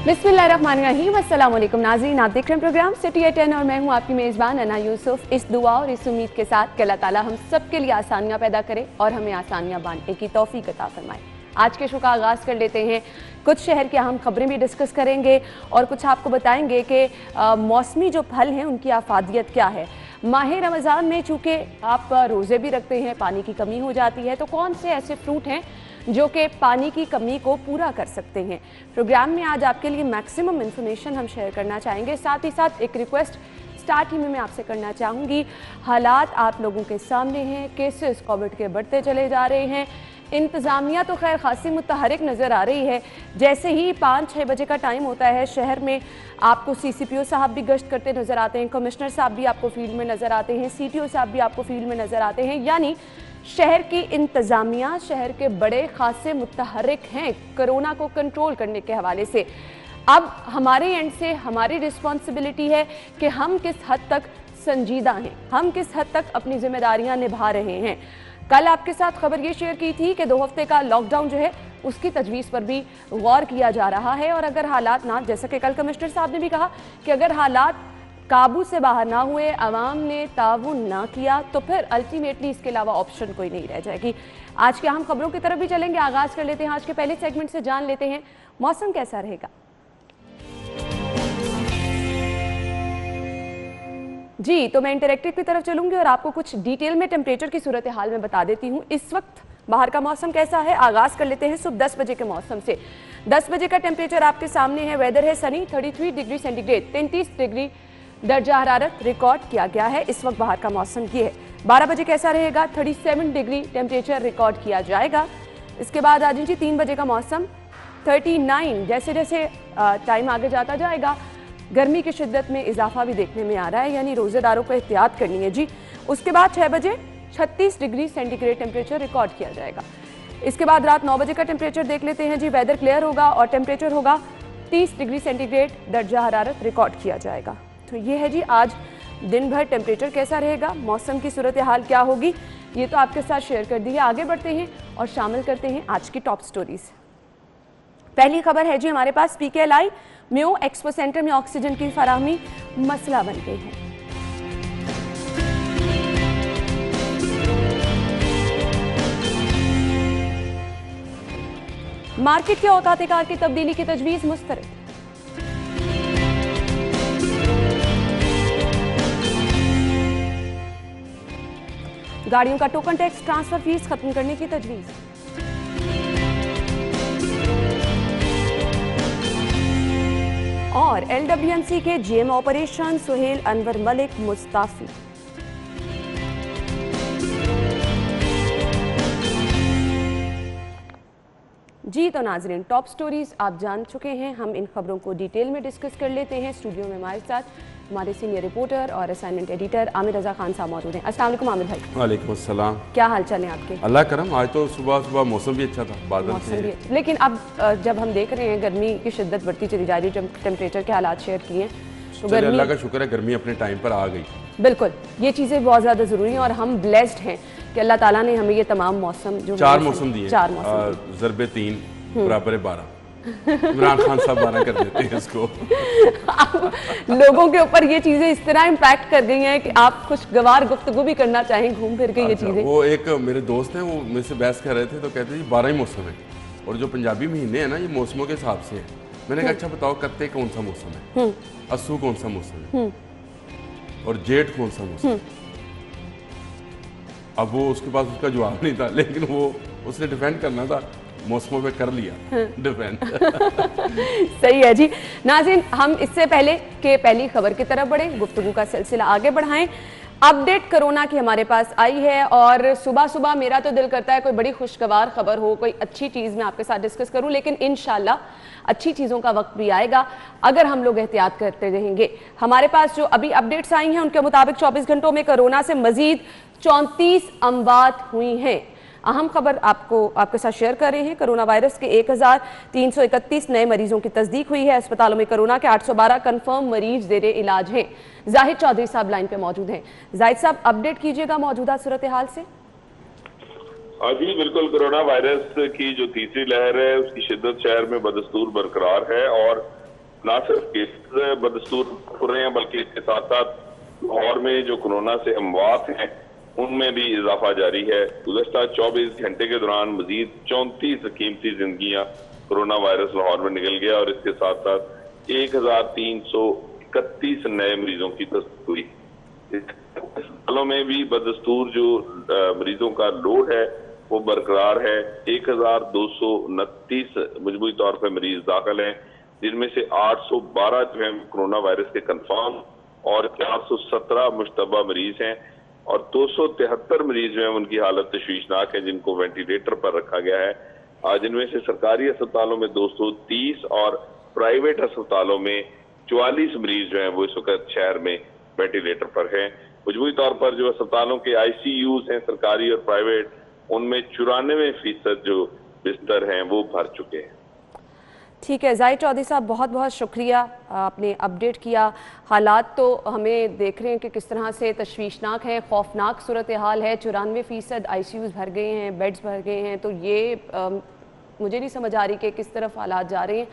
बिस्मिल्लाहिर्रहमानिर्रहीम, अस्सलाम वालेकुम नाज़रीन, आप देख रहे हैं प्रोग्राम सिटी एट 10 और मैं हूं आपकी मेज़बान अना यूसुफ। इस दुआ और इस उम्मीद के साथ कि अल्लाह ताला हम सब के लिए आसानियां पैदा करे और हमें आसानियां बांटने की तौफीक अता फरमाए। आज के शो का आगाज़ कर लेते हैं। कुछ शहर की अहम खबरें भी डिस्कस करेंगे और कुछ आपको बताएंगे कि मौसमी जो फल हैं उनकी आफादियत क्या है। माह रमज़ान में चूँकि आप रोज़े भी रखते हैं, पानी की कमी हो जाती है, तो कौन से ऐसे फ्रूट हैं जो कि पानी की कमी को पूरा कर सकते हैं। प्रोग्राम में आज आपके लिए मैक्सिमम इन्फॉर्मेशन हम शेयर करना चाहेंगे। साथ ही साथ एक रिक्वेस्ट स्टार्ट ही में मैं आपसे करना चाहूँगी, हालात आप लोगों के सामने हैं, केसेस कोविड के बढ़ते चले जा रहे हैं, इंतज़ामिया तो खैर खासी मुतहरिक नज़र आ रही है। जैसे ही 5-6 बजे का टाइम होता है, शहर में आपको CCPO साहब भी गश्त करते नज़र आते हैं, कमिश्नर साहब भी आपको फील्ड में नज़र आते हैं, CTO साहब भी आपको फील्ड में नज़र आते हैं। यानी शहर की इंतज़ामिया, शहर के बड़े खासे मुतहरिक हैं कोरोना को कंट्रोल करने के हवाले से। अब हमारे एंड से हमारी रिस्पॉन्सिबिलिटी है कि हम किस हद तक संजीदा हैं, हम किस हद तक अपनी जिम्मेदारियां निभा रहे हैं। कल आपके साथ खबर ये शेयर की थी कि 2 हफ्ते का लॉकडाउन जो है उसकी तजवीज़ पर भी गौर किया जा रहा है और अगर हालात ना, जैसा कि कल कमिश्नर साहब ने भी कहा कि अगर हालात काबू से बाहर ना हुए, आवाम ने ताउन ना किया, तो फिर अल्टीमेटली इसके अलावा ऑप्शन कोई नहीं रह जाएगी। आज के अहम खबरों की तरफ भी चलेंगे। आगाज़ कर लेते हैं आज के पहले सेगमेंट से, जान लेते हैं मौसम कैसा रहेगा। जी, तो मैं इंटरेक्टिव की तरफ चलूंगी और आपको कुछ डिटेल में टेम्परेचर की सूरत हाल में बता देती हूँ। इस वक्त बाहर का मौसम कैसा है, आगाज़ कर लेते हैं सुबह 10 बजे के मौसम से। 10 बजे का टेम्परेचर आपके सामने है। वेदर है सनी, 33 डिग्री सेंटीग्रेड, 33 डिग्री दर्जा हरारत रिकॉर्ड किया गया है। इस वक्त बाहर का मौसम ये है। 12 बजे कैसा रहेगा, 37 डिग्री टेम्परेचर रिकॉर्ड किया जाएगा। इसके बाद आ जी 3 बजे का मौसम 39। जैसे जैसे टाइम आगे जाता जाएगा गर्मी की शिद्दत में इजाफा भी देखने में आ रहा है, यानी रोज़ेदारों को एहतियात करनी है जी। उसके बाद 6 बजे 36 डिग्री सेंटीग्रेड टेम्परेचर रिकॉर्ड किया जाएगा। इसके बाद रात 9 बजे का टेम्परेचर देख लेते हैं जी। वेदर क्लियर होगा और टेम्परेचर होगा 30 डिग्री सेंटीग्रेड दर्जा हरारत रिकॉर्ड किया जाएगा। तो ये है जी आज दिन भर टेम्परेचर कैसा रहेगा, मौसम की सूरत हाल क्या होगी, ये तो आपके साथ शेयर कर दी है। आगे बढ़ते हैं और शामिल करते हैं आज की टॉप स्टोरीज। पहली खबर है जी हमारे पास, PKLI म्यो एक्सपो सेंटर में ऑक्सीजन की फराहमी मसला बन गई है। मार्केट के औकात-ए-कार की तब्दीली की तजवीज़ मुस्तरद। गाड़ियों का टोकन टैक्स ट्रांसफर फीस खत्म करने की तजवीज़। और LWMC के GM ऑपरेशन सुहेल अनवर मलिक मुस्ताफी। जी तो नाजरीन, टॉप स्टोरीज आप जान चुके हैं। हम इन खबरों को डिटेल में डिस्कस कर लेते हैं। स्टूडियो में हमारे साथ हमारे सीनियर रिपोर्टर और असाइनमेंट एडिटर आमिर रजा खान साहब मौजूद हैं। अस्सलाम वालेकुम आमिर भाई। वालेकुम अस्सलाम। क्या हाल चाल है आपके? अल्लाह करम, आज तो सुबह सुबह मौसम भी अच्छा था, बादल थे। लेकिन अब जब हम देख रहे हैं गर्मी की शिद्दत बढ़ती चली जा रही है, टेम्परेचर के हालात शेयर किए हैं, तो गर्मी, अल्लाह का शुक्र है गर्मी अपने टाइम पर आ गई। बिल्कुल, ये चीज़ें बहुत ज़्यादा ज़रूरी हैं और हम ब्लेस्ड हैं कि अल्लाह ताला ने हमें ये तमाम मौसम जो 4 मौसम दिए, 4 मौसम ज़रबे 3 बराबर 12। इमरान खान साहब 12 कर देते हैं इसको। लोगों के ऊपर ये चीज़ें इस तरह इम्पैक्ट कर गई हैं कि आप खुशगवार गुफ्तगू भी करना चाहें घूम फिर के ये चीज़ें। वो एक मेरे दोस्त हैं, वो मेरे से बहस कर रहे थे तो कहते जी 12 ही मौसम है और जो पंजाबी महीने हैं ना ये मौसमों के हिसाब से है। मैंने कहा अच्छा बताओ कत्ते कौन सा मौसम है, अस्सू कौन सा मौसम है और जेठ कौन सा मौसम। अब वो उसके पास उसका जवाब नहीं था, लेकिन वो उसने डिफेंड करना था, मौसमों पे कर लिया डिफेंड। सही है जी। नाज़रीन, हम इससे पहले कि पहली खबर की तरफ बढ़े, गुफ्तगू का सिलसिला आगे बढ़ाएं। अपडेट कोरोना की हमारे पास आई है और सुबह सुबह मेरा तो दिल करता है कोई बड़ी खुशगवार खबर हो, कोई अच्छी चीज़ मैं आपके साथ डिस्कस करूं, लेकिन इंशाल्लाह अच्छी चीज़ों का वक्त भी आएगा अगर हम लोग एहतियात करते रहेंगे। हमारे पास जो अभी अपडेट्स आई हैं उनके मुताबिक 24 घंटों में कोरोना से मजीद 34 अमवात हुई हैं। अहम खबर आपके साथ शेयर कर रहे हैं। कोरोना वायरस के 1331 नए मरीजों की तस्दीक हुई है। अस्पतालों में कोरोना के 812 कंफर्म मरीज जेरे इलाज हैं। जाहिद चौधरी साहब लाइन पे मौजूद हैं। जाहिद साहब, अपडेट कीजिएगा मौजूदा सूरत हाल से। जी बिल्कुल, कोरोना वायरस की जो तीसरी लहर है उसकी शिद्दत शहर में बदस्तूर बरकरार है और ना सिर्फ केसेस बदस्तूर हो रहे हैं, बल्कि इसके साथ साथ लाहौर में जो कोरोना से अमवात हैं उनमें भी इजाफा जारी है। गुज़श्ता 24 घंटे के दौरान मजीद 34 कीमती जिंदगियां कोरोना वायरस लाहौर में निकल गया और इसके साथ साथ 1331 नए मरीजों की तस्दीक हुई। अस्पतालों में भी बदस्तूर जो मरीजों का लोड है वो बरकरार है। 1229 मजबूरी तौर पर मरीज दाखिल हैं, जिनमें से 812 जो है कोरोना वायरस के कंफर्म और 417 मुश्तबा मरीज हैं और 273 मरीज जो है उनकी हालत तशवीशनाक है, जिनको वेंटिलेटर पर रखा गया है। जिनमें से सरकारी अस्पतालों में 230 और प्राइवेट अस्पतालों में 44 मरीज जो है वो इस वक्त शहर में वेंटिलेटर पर हैं। मजबूरी तौर पर जो अस्पतालों के ICUs हैं सरकारी और प्राइवेट, उनमें 94% जो बिस्तर हैं वो भर चुके हैं। ठीक है जाहिद चौधरी साहब, बहुत बहुत शुक्रिया, आपने अपडेट किया। हालात तो हमें देख रहे हैं कि किस तरह से तशवीशनाक है, खौफनाक सूरत हाल है। 94% ICUs भर गए हैं, बेड्स भर गए हैं, तो ये मुझे नहीं समझ आ रही कि किस तरफ हालात जा रहे हैं।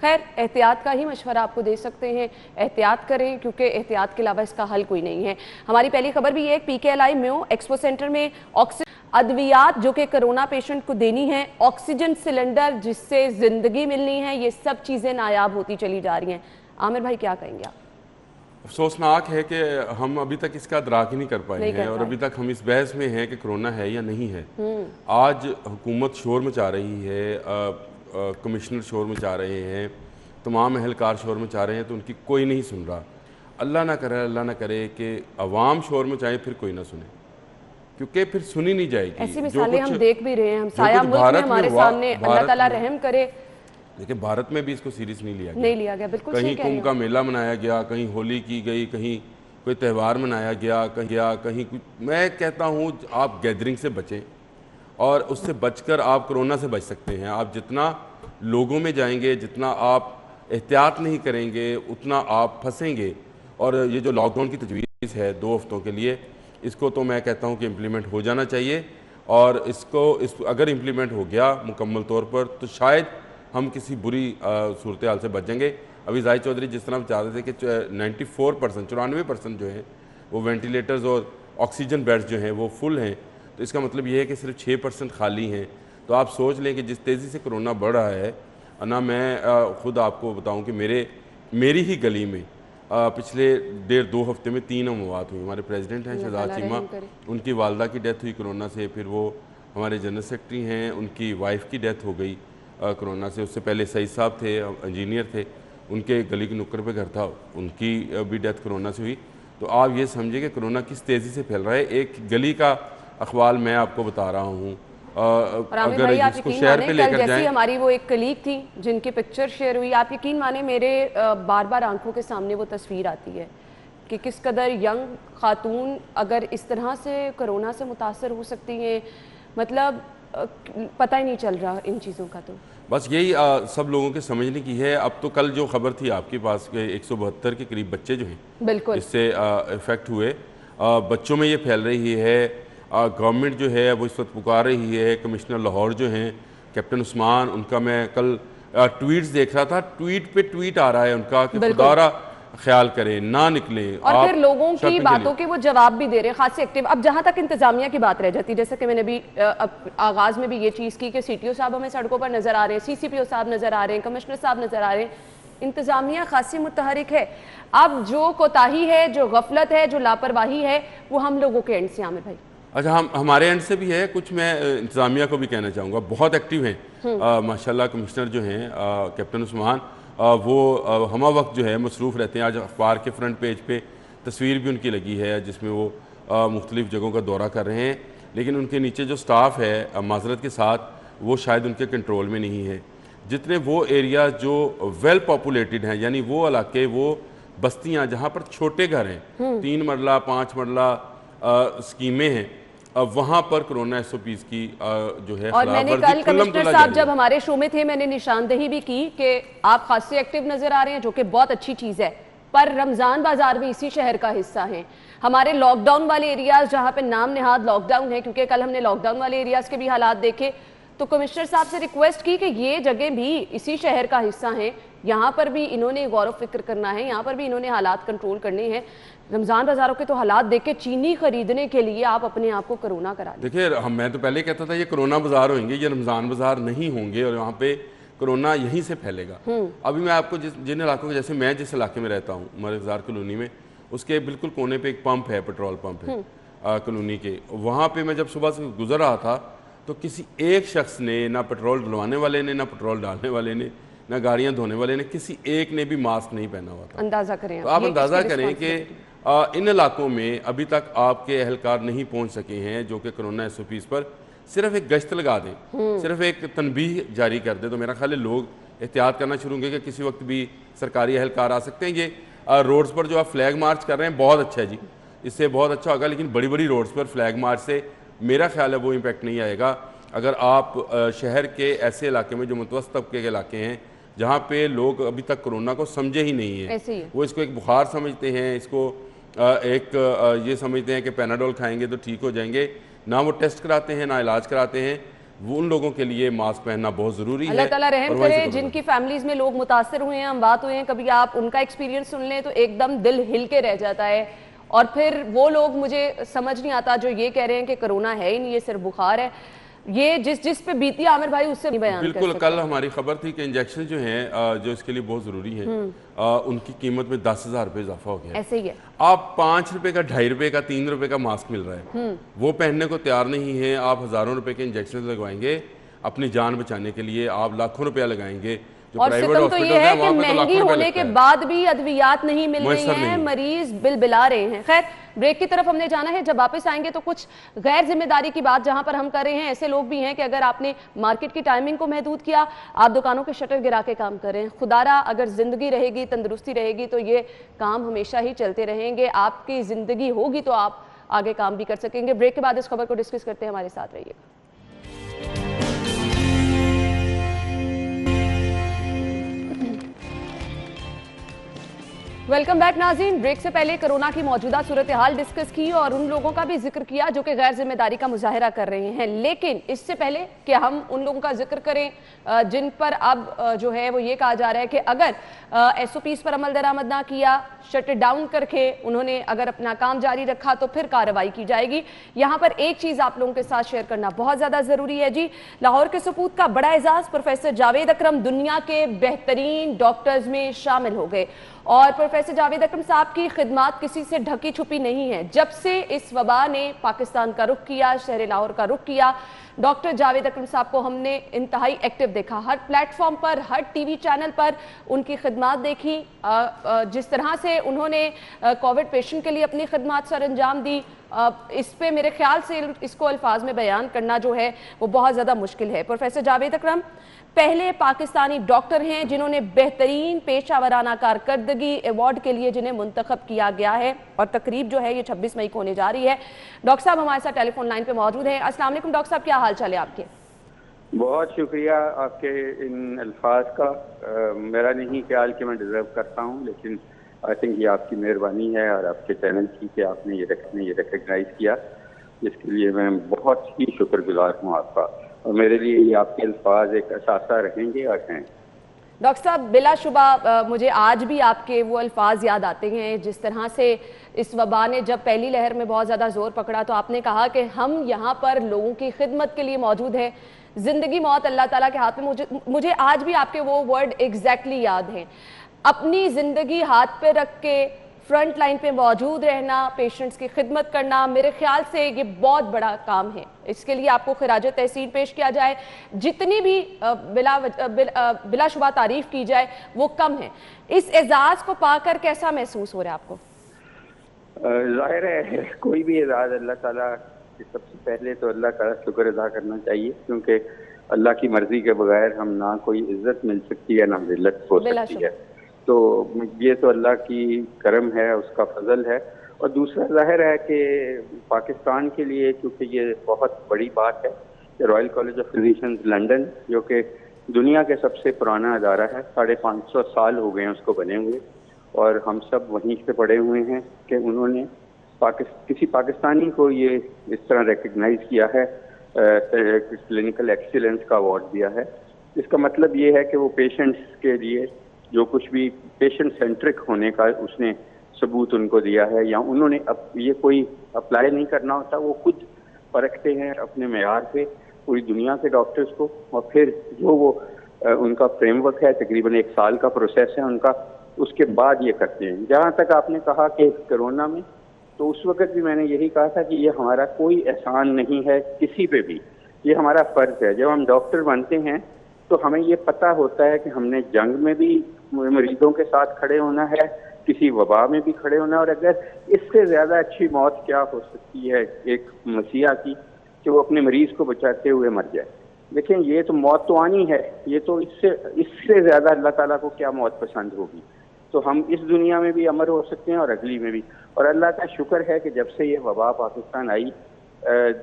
खैर, एहतियात का ही मशवरा आपको दे सकते हैं, एहतियात करें क्योंकि एहतियात के अलावा इसका हल कोई नहीं है। हमारी पहली खबर भी ये PKLI म्यो एक्सपो सेंटर में ऑक्सीजन अद्वियात जो कि कोरोना पेशेंट को देनी है, ऑक्सीजन सिलेंडर जिससे जिंदगी मिलनी है, ये सब चीज़ें नायाब होती चली जा रही हैं। आमिर भाई क्या कहेंगे आप? अफसोसनाक है कि हम अभी तक इसका अदराक ही नहीं कर पाए हैं और अभी तक हम इस बहस में हैं कि कोरोना है या नहीं है। आज हुकूमत शोर मचा रही है, कमिश्नर शोर मचा रहे हैं, तमाम अहलकार शोर मचा रहे हैं, तो उनकी कोई नहीं सुन रहा। अल्लाह ना करे कि अवाम शोर मचाए फिर कोई ना सुने, क्योंकि फिर सुनी नहीं जाएगी। ऐसी मिसालें हम देख भी रहे हैं, हम साया मुल्क में हमारे सामने, अल्लाह ताला रहम करे। लेकिन भारत में भी इसको सीरियस नहीं लिया गया। बिल्कुल कहीं कुंभ का मेला मनाया गया, कहीं होली की गई, कहीं कोई त्यौहार मनाया गया, कहीं कुछ। मैं कहता हूँ आप गैदरिंग से बचें और उससे बचकर आप कोरोना से बच सकते हैं। आप जितना लोगों में जाएंगे, जितना आप एहतियात नहीं करेंगे, उतना आप फंसेंगे। और ये जो लॉकडाउन की तजवीज़ है 2 हफ्तों के लिए, इसको तो मैं कहता हूँ कि इम्प्लीमेंट हो जाना चाहिए और अगर इम्प्लीमेंट हो गया मुकम्मल तौर पर तो शायद हम किसी बुरी सूरत हाल से बचेंगे। अभी जाहिद चौधरी जिस तरह बता रहे थे कि 94% जो है वो वेंटिलेटर्स और ऑक्सीजन बेड्स जो हैं वो फुल हैं, तो इसका मतलब ये है कि सिर्फ 6% खाली हैं। तो आप सोच लें कि जिस तेज़ी से कोरोना बढ़ रहा है ना, मैं ख़ुद आपको बताऊं कि मेरी ही गली में पिछले 1.5-2 हफ्ते में 3 अमवात हुई। हमारे प्रेसिडेंट हैं शहजाद चीमा, उनकी वालदा की डेथ हुई कोरोना से, फिर वो हमारे जनरल सेक्रेटरी हैं, उनकी वाइफ की डेथ हो गई कोरोना से। उससे पहले सईद साहब थे, इंजीनियर थे, उनके गली के नुक्कड़ पे घर था, उनकी भी डेथ कोरोना से हुई। तो आप ये समझिए कि कोरोना किस तेज़ी से फैल रहा है। एक गली का अखबार मैं आपको बता रहा हूँ, अगर इसको शहर पे लेकर जाएं। हमारी वो एक कलीग थी जिनकी पिक्चर शेयर हुई, आप यकीन माने मेरे बार बार आंखों के सामने वो तस्वीर आती है कि किस कदर यंग खातून अगर इस तरह से कोरोना से मुतासर हो सकती हैं, मतलब पता ही नहीं चल रहा इन चीज़ों का। तो बस यही सब लोगों के समझने की है। अब तो कल जो खबर थी आपके पास के 172 के करीब बच्चे जो हैं बिल्कुल इससे इफेक्ट हुए, बच्चों में ये फैल रही है। गवर्नमेंट जो है वो इस वक्त पुकार रही है। कमिश्नर लाहौर जो हैं कैप्टन उस्मान, उनका मैं कल ट्वीट्स देख रहा था, ट्वीट पे ट्वीट आ रहा है उनका कि खुदारा ख्याल करें, ना निकले, और फिर लोगों की बातों के वो जवाब भी दे रहे हैं खासी एक्टिव। अब जहां तक इंतजामिया की बात रह जाती है, जैसे कि मैंने भी आगाज में भी ये चीज़ की कि CTO साहब हमें सड़कों पर नजर आ रहे हैं, CCPO साहब नजर आ रहे हैं, कमिश्नर साहब नजर आ रहे हैं, इंतजामिया खासी मुतहरिक है। अब जो कोताही है, जो गफलत है, जो लापरवाही है, वो हम लोगों के एंड से। आमिर भाई अच्छा, हमारे एंड से भी है कुछ। मैं इंतजामिया को भी कहना चाहूँगा, बहुत एक्टिव हैं माशाल्लाह। कमिश्नर जो हैं कैप्टन उस्मान, वो हमा वक्त जो है मसरूफ़ रहते हैं। आज अखबार के फ्रंट पेज पे तस्वीर भी उनकी लगी है जिसमें वो मुख्तलिफ़ जगहों का दौरा कर रहे हैं, लेकिन उनके नीचे जो स्टाफ है माजरत के साथ वो शायद उनके कंट्रोल में नहीं है। जितने वो एरिया जो वेल पॉपुलेटेड हैं, यानी वो इलाके, वो बस्तियाँ जहाँ पर छोटे घर हैं, 3 मरला 5 मरला स्कीमें हैं, वहाँ पर कोरोना SOPs की जो है। और मैंने कल कमिश्नर साहब जब हमारे शो में थे, मैंने निशानदेही भी की कि आप खासे एक्टिव नजर आ रहे हैं, जो कि बहुत अच्छी चीज़ है, पर रमज़ान बाजार भी इसी शहर का हिस्सा है। हमारे लॉकडाउन वाले एरियाज जहाँ पे नाम निहाद लॉकडाउन है, क्योंकि कल हमने लॉकडाउन वाले एरियाज के भी हालात देखे, तो कमिश्नर साहब से रिक्वेस्ट की कि ये जगह भी इसी शहर का हिस्सा हैं, यहाँ पर भी इन्होंने गौर फिक्र करना है, यहाँ पर भी इन्होंने हालात कंट्रोल करने हैं। रमज़ान बाज़ारों के तो हालात देख के चीनी खरीदने के लिए आप अपने आप को कोरोना करा दें। देखिए मैं तो पहले कहता था ये कोरोना बाजार होंगे, ये रमज़ान बाजार नहीं होंगे और यहाँ पे कोरोना यहीं से फैलेगा। अभी मैं आपको जिन इलाकों के, जैसे मैं जिस इलाके में रहता हूँ मलिकजार कॉलोनी में, उसके बिल्कुल कोने पे एक पंप है, पेट्रोल पंप है कॉलोनी के। वहाँ पे मैं जब सुबह से गुजर रहा था तो किसी एक शख्स ने, ना पेट्रोल डलवाने वाले ने, ना पेट्रोल डालने वाले ने, ना गाड़ियाँ धोने वाले ने, किसी एक ने भी मास्क नहीं पहना हुआ था। अंदाजा करें, तो आप अंदाज़ा करें कि इन इलाकों में अभी तक आपके अहलकार नहीं पहुँच सके हैं जो कि कोरोना SOPs पर सिर्फ एक गश्त लगा दें, सिर्फ एक तनबीह जारी कर दे, तो मेरा ख्याल है लोग एहतियात करना शुरू होंगे कि किसी वक्त भी सरकारी अहलकार आ सकते हैं। ये रोड्स पर जो आप फ्लैग मार्च कर रहे हैं बहुत अच्छा है जी, इससे बहुत अच्छा होगा, लेकिन बड़ी बड़ी रोड्स पर फ्लैग मार्च से मेरा ख्याल है वो इम्पैक्ट नहीं आएगा। अगर आप शहर के ऐसे इलाके में जो मुतवस्सित तबके के इलाके हैं जहाँ पे लोग अभी तक कोरोना को समझे ही नहीं है, वो इसको एक बुखार समझते हैं, इसको ये समझते हैं कि पैनाडोल खाएंगे तो ठीक हो जाएंगे, ना वो टेस्ट कराते हैं ना इलाज कराते हैं, वो उन लोगों के लिए मास्क पहनना बहुत ज़रूरी है। अल्लाह ताला रहम करे, जिनकी फैमिलीज में लोग मुतासर हुए हैं, हम बात हुए हैं, कभी आप उनका एक्सपीरियंस सुन लें तो एकदम दिल हिल के रह जाता है। और फिर वो लोग, मुझे समझ नहीं आता जो ये कह रहे हैं कि कोरोना है ही नहीं, ये सिर्फ बुखार है। ये जिस पे बीती आमिर भाई उससे नहीं बयान बिल्कुल। कल हमारी खबर थी कि इंजेक्शन जो हैं जो इसके लिए बहुत ज़रूरी है, उनकी कीमत में 10,000 रुपये इजाफा हो गया। ऐसे ही है, आप 5 रुपए का, 2.5 रुपए का, 3 रुपए का मास्क मिल रहा है, वो पहनने को तैयार नहीं है। आप हज़ारों रुपए के इंजेक्शन लगवाएंगे अपनी जान बचाने के लिए, आप लाखों रुपया लगाएंगे। और सितम तो ये है कि महंगी होने के बाद भी अद्वियात नहीं मिल रही हैं, मरीज बिलबिला रहे हैं। खैर, ब्रेक की तरफ हमने जाना है, जब वापस आएंगे तो कुछ गैर जिम्मेदारी की बात जहां पर हम कर रहे हैं, ऐसे लोग भी हैं कि अगर आपने मार्केट की टाइमिंग को महदूद किया, आप दुकानों के शटर गिरा के काम कर रहे हैं। खुदारा अगर जिंदगी रहेगी, तंदुरुस्ती रहेगी तो ये काम हमेशा ही चलते रहेंगे। आपकी जिंदगी होगी तो आप आगे काम भी कर सकेंगे। ब्रेक के बाद इस खबर को डिस्कस करते हैं, हमारे साथ रहिएगा। वेलकम बैक नाज़रीन। ब्रेक से पहले कोरोना की मौजूदा सूरत हाल डिस्कस की और उन लोगों का भी जिक्र किया जो कि गैर जिम्मेदारी का मुजाहिरा कर रहे हैं। लेकिन इससे पहले कि हम उन लोगों का जिक्र करें जिन पर अब जो है वो ये कहा जा रहा है कि अगर SOPs पर अमल दरामद ना किया, शट डाउन करके उन्होंने अगर अपना काम जारी रखा तो फिर कार्रवाई की जाएगी। यहाँ पर एक चीज़ आप लोगों के साथ शेयर करना बहुत ज़्यादा ज़रूरी है जी। लाहौर के सपूत का बड़ा एजाज़ प्रोफेसर जावेद अकरम दुनिया के बेहतरीन डॉक्टर्स में शामिल हो गए और प्रोफेसर जावेद अकरम साहब की खिदमत किसी से ढकी छुपी नहीं है। जब से इस वबा ने पाकिस्तान का रुख किया, शहर लाहौर का रुख किया, डॉक्टर जावेद अकरम साहब को हमने इंतहाई एक्टिव देखा। हर प्लेटफॉर्म पर, हर TV चैनल पर उनकी खिदमत देखी। जिस तरह से उन्होंने कोविड पेशेंट के लिए अपनी खिदमत सर अंजाम दी, इस पे मेरे ख्याल से इसको अल्फाज में बयान करना जो है वो बहुत ज़्यादा मुश्किल है। प्रोफेसर जावेद अकरम पहले पाकिस्तानी डॉक्टर हैं जिन्होंने बेहतरीन पेशावराना कारकर्दगी अवार्ड के लिए जिन्हें मुंतखब किया गया है और तकरीब जो है ये 26 मई को होने जा रही है। डॉक्टर साहब हमारे साथ टेलीफोन लाइन पे मौजूद हैं। अस्सलाम वालेकुम डॉक्टर साहब, क्या हाल चाल है आपके? बहुत शुक्रिया आपके इन अल्फाज का। मेरा नहीं ख्याल कि मैं डिजर्व करता हूँ, लेकिन आई थिंक ये आपकी मेहरबानी है और आपके चैनल की कि आपने ये रिकग्नाइज किया, जिसके लिए मैं बहुत ही शुक्रगुजार हूँ आपका। और मेरे लिए ये आपके अल्फाज एक असासा रहेंगे और हैं। डॉक्टर साहब, बिलाशुबा मुझे आज भी आपके वो अल्फाज याद आते हैं जिस तरह से इस वबा ने जब पहली लहर में बहुत ज़्यादा जोर पकड़ा तो आपने कहा कि हम यहाँ पर लोगों की खिदमत के लिए मौजूद हैं, जिंदगी मौत अल्लाह ताला के हाथ में। मुझे आज भी आपके वो वर्ड एग्जैक्टली याद हैं। अपनी ज़िंदगी हाथ पे रख के फ्रंट लाइन पे मौजूद रहना, पेशेंट्स की खिदमत करना, मेरे ख्याल से ये बहुत बड़ा काम है। इसके लिए आपको खिराज तहसीन पेश किया जाए, जितनी भी बिलाशुबा तारीफ की जाए वो कम है। इस एजाज़ को पाकर कैसा महसूस हो रहा है आपको? जाहिर है कोई भी एजाज़ अल्लाह ताला की, सबसे पहले तो अल्लाह का शुक्र अदा करना चाहिए, क्योंकि अल्लाह की मर्जी के बगैर हम ना कोई इज्जत मिल सकती है ना जिल्लत हो सकती है। तो ये तो अल्लाह की करम है, उसका फजल है। और दूसरा जाहिर है कि पाकिस्तान के लिए, क्योंकि ये बहुत बड़ी बात है कि royal college of physicians London, जो कि दुनिया के सबसे पुराना अदारा है, 550 साल हो गए हैं उसको बने हुए, और हम सब वहीं से पढ़े हुए हैं कि उन्होंने किसी पाकिस्तानी को ये इस तरह रिकग्नाइज किया है, क्लिनिकल एक्सीलेंस का अवार्ड दिया है। इसका मतलब ये है कि वो पेशेंट्स के लिए जो कुछ भी पेशेंट सेंट्रिक होने का उसने सबूत उनको दिया है, या उन्होंने ये कोई अप्लाई नहीं करना होता, वो खुद परखते हैं अपने मेयार पे पूरी दुनिया के डॉक्टर्स को, और फिर जो वो उनका फ्रेमवर्क है, तकरीबन 1 साल का प्रोसेस है उनका, उसके बाद ये करते हैं। जहाँ तक आपने कहा कि कोरोना में, तो उस वक्त भी मैंने यही कहा था कि ये हमारा कोई एहसान नहीं है किसी पे भी, ये हमारा फर्ज है। जब हम डॉक्टर बनते हैं तो हमें ये पता होता है कि हमने जंग में भी मरीजों के साथ खड़े होना है, किसी वबा में भी खड़े होना है, और अगर इससे ज्यादा अच्छी मौत क्या हो सकती है एक मसीहा की, कि वो अपने मरीज को बचाते हुए मर जाए। लेकिन ये तो मौत तो आनी है, ये तो इससे ज्यादा अल्लाह ताला को क्या मौत पसंद होगी। तो हम इस दुनिया में भी अमर हो सकते हैं और अगली में भी। और अल्लाह का शुक्र है कि जब से ये वबा पाकिस्तान आई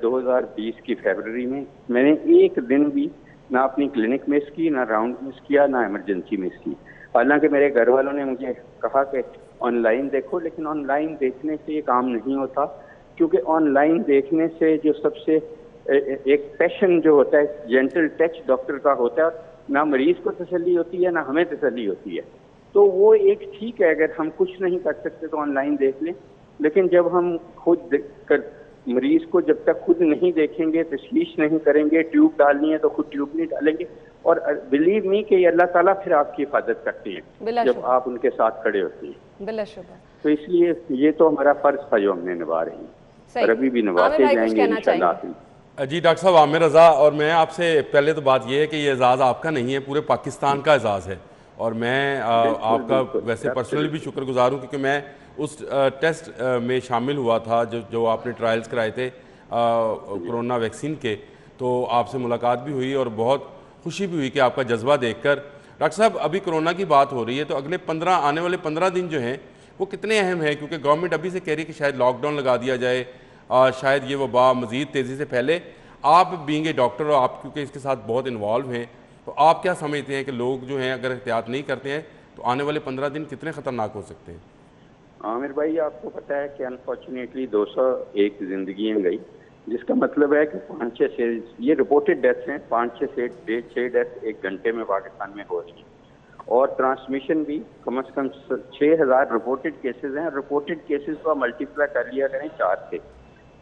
2020 की फरवरी में, मैंने एक दिन भी ना अपनी क्लिनिक मिस की, ना राउंड मिस किया, ना इमरजेंसी मिस की। हालांकि मेरे घर वालों ने मुझे कहा कि ऑनलाइन देखो, लेकिन ऑनलाइन देखने से ये काम नहीं होता, क्योंकि ऑनलाइन देखने से जो सबसे एक पैशन जो होता है, जेंटल टच डॉक्टर का होता है, ना मरीज को तसल्ली होती है ना हमें तसल्ली होती है। तो वो एक ठीक है, अगर हम कुछ नहीं कर सकते तो ऑनलाइन देख लें, लेकिन जब हम खुद मरीज को जब तक खुद नहीं देखेंगे, तशखीस नहीं करेंगे, ट्यूब डालनी है तो खुद ट्यूब नहीं डालेंगे। और बिलीव मी कि अल्लाह ताला फिर आपकी हिफाजत करती है जब आप उनके साथ खड़े होते हैं। बिलाशुबा। तो इसलिए ये तो हमारा फर्ज था जो हमने निभा रही है, और अभी भी निभाते जाएंगे इंशाल्लाह। जी डॉक्टर साहब, आमिर रज़ा, और मैं आपसे पहले तो बात यह है कि ये एजाज़ आपका नहीं है, पूरे पाकिस्तान का एजाज़ है, और मैं आपका वैसे पर्सनली भी शुक्रगुजार हूँ, क्योंकि मैं उस टेस्ट में शामिल हुआ था जो आपने ट्रायल्स कराए थे कोरोना वैक्सीन के, तो आपसे मुलाकात भी हुई और बहुत खुशी भी हुई कि आपका जज्बा देखकर। डॉक्टर साहब, अभी कोरोना की बात हो रही है, तो अगले आने वाले 15 दिन जो हैं वो कितने अहम हैं, क्योंकि गवर्नमेंट अभी से कह रही है कि शायद लॉकडाउन लगा दिया जाए, शायद ये वबा मज़ीद तेज़ी से फैले। आप बीइंग ए डॉक्टर और आप क्योंकि इसके साथ बहुत इन्वॉल्व हैं, तो आप क्या समझते हैं कि लोग जो हैं अगर एहतियात नहीं करते हैं तो आने वाले 15 दिन कितने ख़तरनाक हो सकते हैं? आमिर भाई, आपको पता है कि अनफॉर्चुनेटली 201 जिंदगियां गई, जिसका मतलब है कि 5-6 से ये रिपोर्टेड डेथ्स हैं, 5-6 डेथ एक घंटे में पाकिस्तान में हो रही हैं, और ट्रांसमिशन भी कम से कम 6000 रिपोर्टेड केसेस हैं। रिपोर्टेड केसेस को मल्टीप्लाई कर लिया करें 4 से।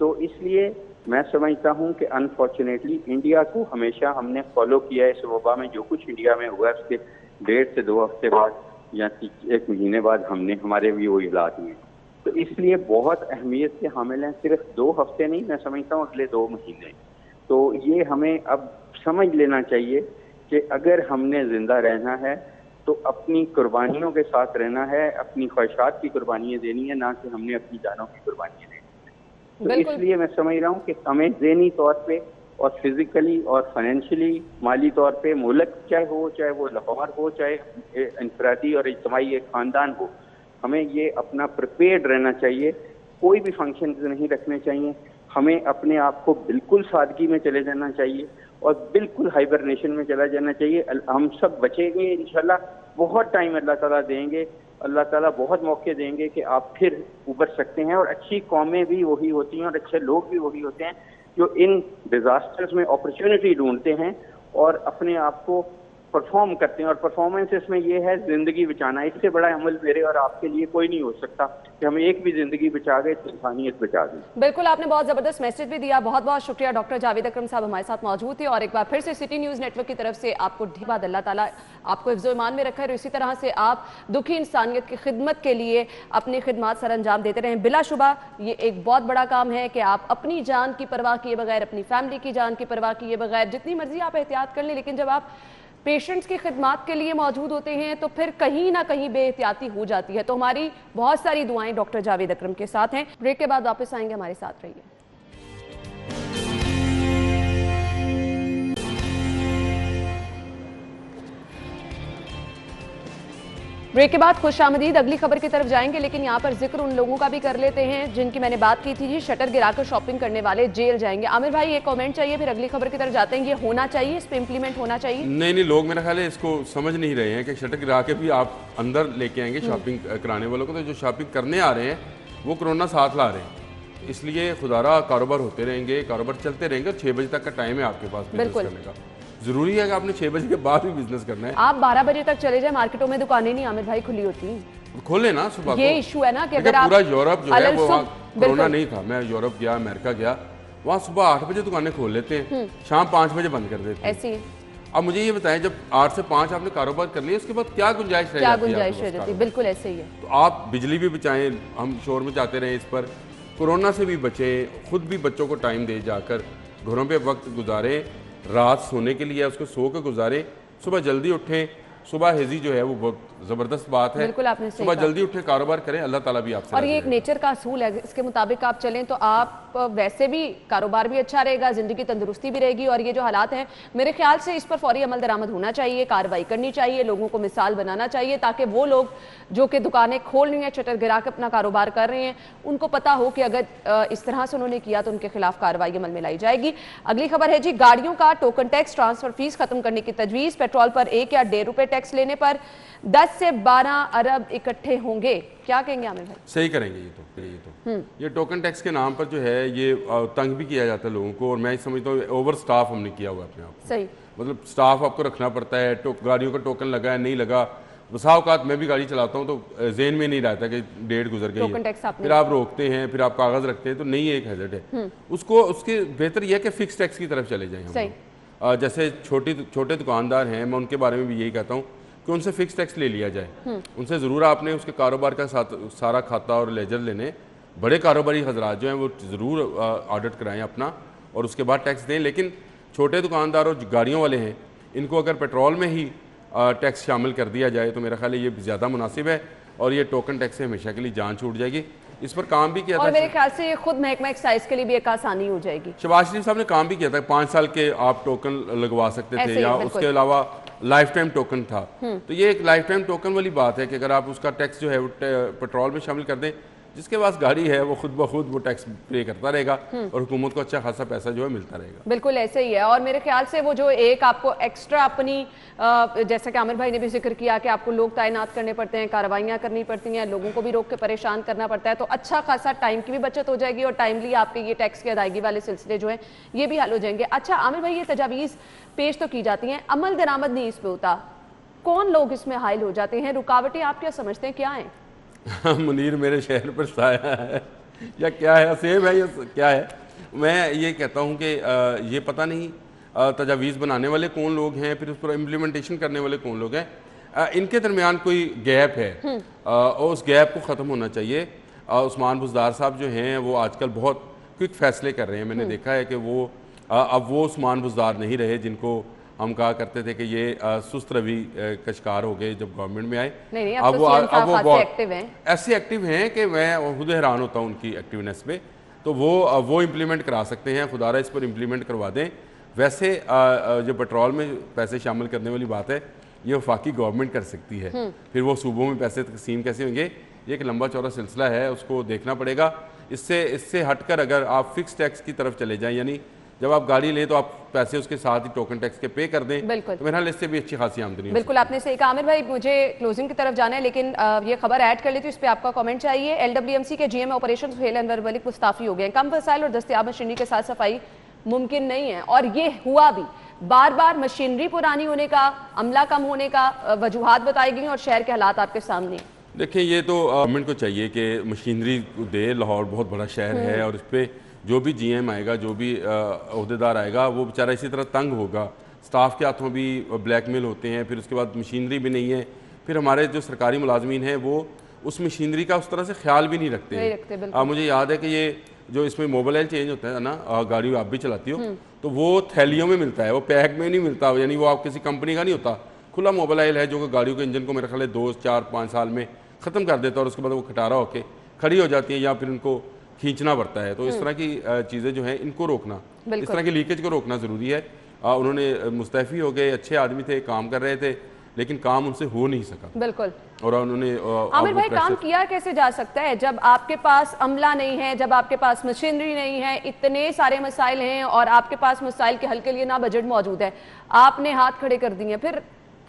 तो इसलिए मैं समझता हूं कि अनफॉर्चुनेटली इंडिया को हमेशा हमने फॉलो किया है। इस वबा में जो कुछ इंडिया में हुआ उसके 1.5 से 2 हफ्ते बाद या 1 महीने बाद हमारे भी वही हालात हुए। तो इसलिए बहुत अहमियत के हामिल हैं, सिर्फ 2 हफ्ते नहीं, मैं समझता हूँ अगले 2 महीने। तो ये हमें अब समझ लेना चाहिए कि अगर हमने जिंदा रहना है तो अपनी कुर्बानियों के साथ रहना है, अपनी ख्वाहिशात की कुर्बानियाँ देनी है, ना कि हमने अपनी जानों की कुर्बानियाँ देनी है। तो इसलिए मैं समझ रहा हूँ कि हमें ज़हनी तौर पे और फिजिकली और फाइनेंशियली, माली तौर पे, मुल्क चाहे वो लाहौर हो, चाहे इंफरादी और इज्तिमाई एक ख़ानदान हो, हमें ये अपना प्रिपेयर्ड रहना चाहिए। कोई भी फंक्शन नहीं रखने चाहिए, हमें अपने आप को बिल्कुल सादगी में चले जाना चाहिए और बिल्कुल हाइबरनेशन में चला जाना चाहिए। हम सब बचेंगे इंशाल्लाह, बहुत टाइम अल्लाह ताला देंगे, अल्लाह ताला बहुत मौके देंगे कि आप फिर उभर सकते हैं। और अच्छी कौमें भी वही होती हैं और अच्छे लोग भी वही होते हैं जो इन डिजास्टर्स में अपॉर्चुनिटी ढूंढते हैं और अपने आप को परफॉर्म करते हैं। और परफॉर्मेंस इसमें यह है जिंदगी बचाना। इससे बड़ा अमल मेरे और आपके लिए कोई नहीं हो सकता कि हम एक भी जिंदगी बचा गए तो इंसानियत बचा गई। बिल्कुल, आपने बहुत जबरदस्त मैसेज भी दिया। बहुत बहुत शुक्रिया। डॉक्टर जावेद अकरम साहब हमारे साथ मौजूद थे और एक बार फिर से सिटी न्यूज़ नेटवर्क की तरफ से आपको ढेर अल्लाह ताला आपको हिफ्ज़-ओ-ईमान में रखा है और इसी तरह से आप दुखी इंसानियत की खिदमत के लिए अपनी खिदमत सर अंजाम देते रहें। बिलाशुबा ये एक बहुत बड़ा काम है कि आप अपनी जान की परवाह किए बगैर, अपनी फैमिली की जान की परवाह किए बगैर, जितनी मर्जी आप एहतियात कर लें, लेकिन जब आप पेशेंट्स की खिदमत के लिए मौजूद होते हैं तो फिर कहीं ना कहीं बेएहतियाती हो जाती है। तो हमारी बहुत सारी दुआएं डॉक्टर जावेद अकरम के साथ हैं। ब्रेक के बाद वापस आएंगे, हमारे साथ रहिए। ब्रेक के बाद खुशामदीद। अगली खबर की तरफ जाएंगे, लेकिन यहाँ पर जिक्र उन लोगों का भी कर लेते हैं जिनकी मैंने बात की थी जी, शटर गिराकर शॉपिंग करने वाले जेल जाएंगे। आमिर भाई एक कमेंट चाहिए, फिर अगली खबर की तरफ जाते हैं। ये होना चाहिए, इस पे इंप्लीमेंट होना चाहिए? नहीं, लोग मेरा ख्याल है इसको समझ नहीं रहे हैं कि शटर गिरा के भी आप अंदर लेके आएंगे शॉपिंग कराने वालों को। तो जो शॉपिंग करने आ रहे हैं वो कोरोना साथ ला रहे हैं, इसलिए खुदारा कारोबार होते रहेंगे, कारोबार चलते रहेंगे। 6 बजे तक का टाइम है आपके पास बिजनेस करने का। जरूरी है कि आपने 6 बजे के बाद भी बिजनेस करना है। आप 12 बजे तक चले जाए, मार्केटों में दुकानें नहीं आमिर भाई खुली होती, खोले ना सुबह। ये इशू है ना कि अगर आप पूरा यूरोप जो है वो कोरोना बिल्कुल नहीं था, मैं यूरोप गया, अमेरिका गया, वहाँ सुबह 8 बजे दुकानें खोल लेते हैं, शाम 5 बजे बंद कर देते हैं। ऐसी है। अब मुझे ये बताएं, जब 8 से 5 आपने कारोबार कर लिया, उसके बाद क्या गुंजाइश रह क्या जाती है? गुंजाइश रह जाती है, बिल्कुल ऐसे ही है। तो आप बिजली भी बचाएं, हम शोर में जाते रहें इस पर, कोरोना से भी बचें, खुद भी बच्चों को टाइम दे जाकर घरों पे वक्त गुजारें, रात सोने के लिए उसको सो के गुजारें, सुबह जल्दी उठें। सुबह हेजी जो है वो बहुत ज़बरदस्त बात है, बिल्कुल आपने सही सुबह कहा। जल्दी उठे, कारोबार करें, अल्लाह ताला भी आपसे और ये राज़ी एक है। नेचर का असूल है, इसके मुताबिक आप चलें तो आप वैसे भी कारोबार भी अच्छा रहेगा, जिंदगी तंदुरुस्ती भी रहेगी। और ये जो हालात हैं, मेरे ख्याल से इस पर फौरी अमल दरामद होना चाहिए, कार्रवाई करनी चाहिए, लोगों को मिसाल बनाना चाहिए, ताकि वो लोग जो कि दुकानें खोल रही हैं, शटर गिरा के अपना कारोबार कर रहे हैं, उनको पता हो कि अगर इस तरह से उन्होंने किया तो उनके खिलाफ कार्रवाई अमल में लाई जाएगी। अगली खबर है जी, गाड़ियों का टोकन टैक्स ट्रांसफर फीस खत्म करने की तजवीज़। पेट्रोल पर 1 या 1.5 रुपए टैक्स लेने पर 10 से 12 अरब इकट्ठे होंगे। क्या कहेंगे आमिर भाई? सही करेंगे ये टोकन टैक्स के नाम पर जो है ये तंग भी किया जाता है लोगों को, और मैं समझता हूँ ओवर स्टाफ हमने किया हुआ है अपने आप को। सही, मतलब स्टाफ आपको रखना पड़ता है, गाड़ियों का टोकन लगा है नहीं लगा, बसा औकात मैं भी गाड़ी चलाता हूँ तो जेन में नहीं रहता कि डेट गुजर गई टोकन है, टैक्स आपने फिर आप रोकते हैं, फिर आप कागज रखते हैं, तो नहीं एक हैजर्ड है उसको। उसके बेहतर यह है कि फिक्स टैक्स की तरफ चले जाएं हम सही। लोग। जैसे छोटे दुकानदार हैं, मैं उनके बारे में भी यही कहता हूँ कि उनसे फिक्स टैक्स ले लिया जाए। उनसे ज़रूर आपने उसके कारोबार का सारा खाता और लेजर लेने, बड़े कारोबारी हजरात जो हैं वो ज़रूर ऑडिट कराएं अपना और उसके बाद टैक्स दें। लेकिन छोटे दुकानदार और गाड़ियों वाले हैं, इनको अगर पेट्रोल में ही टैक्स शामिल कर दिया जाए तो मेरा ख्याल है ये ज़्यादा मुनासिब है, और ये टोकन टैक्स से हमेशा के लिए जान छूट जाएगी। इस पर काम भी किया था, और मेरे ख्याल से ये खुद महकमा एक्साइज के लिए भी एक आसानी हो जाएगी। शहबाज शरीफ साहब ने काम भी किया था, 5 साल के आप टोकन लगवा सकते ऐसे थे, ही, या बिल्कुल। उसके अलावा लाइफ टाइम टोकन था। तो ये एक लाइफ टाइम टोकन वाली बात है कि अगर आप उसका टैक्स जो है वो पेट्रोल में शामिल कर दें, जिसके पास गाड़ी है वो खुद ब खुद वो टैक्स पे करता रहेगा और हुकूमत को अच्छा खासा पैसा जो है मिलता रहेगा। बिल्कुल ऐसे ही है। और मेरे ख्याल से वो जो एक आपको एक्स्ट्रा अपनी जैसा कि आमिर भाई ने भी जिक्र किया कि आपको लोग तैनात करने पड़ते हैं, कार्रवाइयाँ करनी पड़ती हैं, लोगों को भी रोक के परेशान करना पड़ता है, तो अच्छा खासा टाइम की भी बचत हो जाएगी और टाइमली आपके ये टैक्स की अदायगी वाले सिलसिले जो हैं ये भी हल हो जाएंगे। अच्छा आमिर भाई, ये तजावीज़ पेश तो की जाती हैं, अमल दरामद नहीं इस पर होता, कौन लोग इसमें हायल हो जाते हैं, रुकावटें आप क्या समझते हैं, क्या हैं? मुनीर मेरे शहर पर साया है या क्या है, सेब है या क्या है? मैं ये कहता हूँ कि ये पता नहीं तजावीज़ बनाने वाले कौन लोग हैं, फिर उस पर इम्प्लीमेंटेशन करने वाले कौन लोग हैं, इनके दरमियान कोई गैप है और उस गैप को ख़त्म होना चाहिए। उस्मान बुज़दार साहब जो हैं वो आजकल बहुत क्विक फैसले कर रहे हैं। मैंने देखा है कि वो अब वो उस्मान बुज़दार नहीं रहे जिनको हम कहा करते थे कि ये सुस्त रवि का शिकार हो गए जब गवर्नमेंट में आए। नहीं, अब वो बहुत एक्टिव हैं, ऐसे एक्टिव हैं कि मैं खुद हैरान होता हूँ उनकी एक्टिवनेस पे। तो वो इम्प्लीमेंट करा सकते हैं, खुदारा इस पर इम्प्लीमेंट करवा दें। वैसे जो पेट्रोल में पैसे शामिल करने वाली बात है ये वफाकी गवर्नमेंट कर सकती है, फिर वो सूबों में पैसे तकसीम कैसे होंगे ये एक लंबा चौड़ा सिलसिला है, उसको देखना पड़ेगा। इससे हटकर अगर आप फिक्स टैक्स की तरफ चले जाएं, यानी जब आप गाड़ी लें तो आप पैसे उसके साथ ही टोकन टैक्स के पे कर दें, तो मेरे ख्याल इससे भी अच्छी खासी आमदनी। बिल्कुल आपने सही कहा। आमिर भाई, मुझे क्लोजिंग की तरफ जाना है, लेकिन ये खबर ऐड कर लेती हूँ, इस पर आपका कमेंट चाहिए। LWMC के GM ऑपरेशन सुहेल अनवर मलिक मुस्ताफी हो गए। कम वसाइल और दस्तयाब मशीनरी के साथ सफाई मुमकिन नहीं है, और ये हुआ भी। बार बार मशीनरी पुरानी होने का, अमला कम होने का वजूहात बताई गई और शहर के हालात आपके सामने। देखिए, ये तो गवर्नमेंट को चाहिए कि मशीनरी दे, लाहौर बहुत बड़ा शहर है और इस पर जो भी GM आएगा, जो भी अहदेदार आएगा, वो बेचारा इसी तरह तंग होगा। स्टाफ के हाथों भी ब्लैकमेल होते हैं, फिर उसके बाद मशीनरी भी नहीं है, फिर हमारे जो सरकारी मुलाजमीन हैं वो उस मशीनरी का उस तरह से ख्याल भी नहीं रखते हैं। मुझे याद है कि ये जो इसमें मोबाइल ऑयल चेंज होता है ना, गाड़ी आप भी चलाती हो, तो वो थैलियों में मिलता है, वो पैक में नहीं मिलता, यानी वो आप किसी कंपनी का नहीं होता, खुला मोबाइल ऑयल है जो कि गाड़ियों के इंजन को मेरे ख्याल 2, 4, 5 साल में ख़त्म कर देता है और उसके बाद वो खटारा होकर खड़ी हो जाती है या फिर उनको खींचना पड़ता है। तो इस तरह की चीज़ें जो हैं इनको रोकना, इस तरह की लीकेज को रोकना ज़रूरी है। उन्होंने मुस्तैफ़ी हो गए, अच्छे आदमी थे, काम कर रहे थे, लेकिन काम उनसे हो नहीं सका। बिल्कुल। और उन्होंने आमिर भाई, काम किया कैसे जा सकता है जब आपके पास अमला नहीं है, जब आपके पास मशीनरी नहीं है, इतने सारे मसाइल हैं और आपके पास मसाइल के हल के लिए ना बजट मौजूद है, आपने हाथ खड़े कर दिए, फिर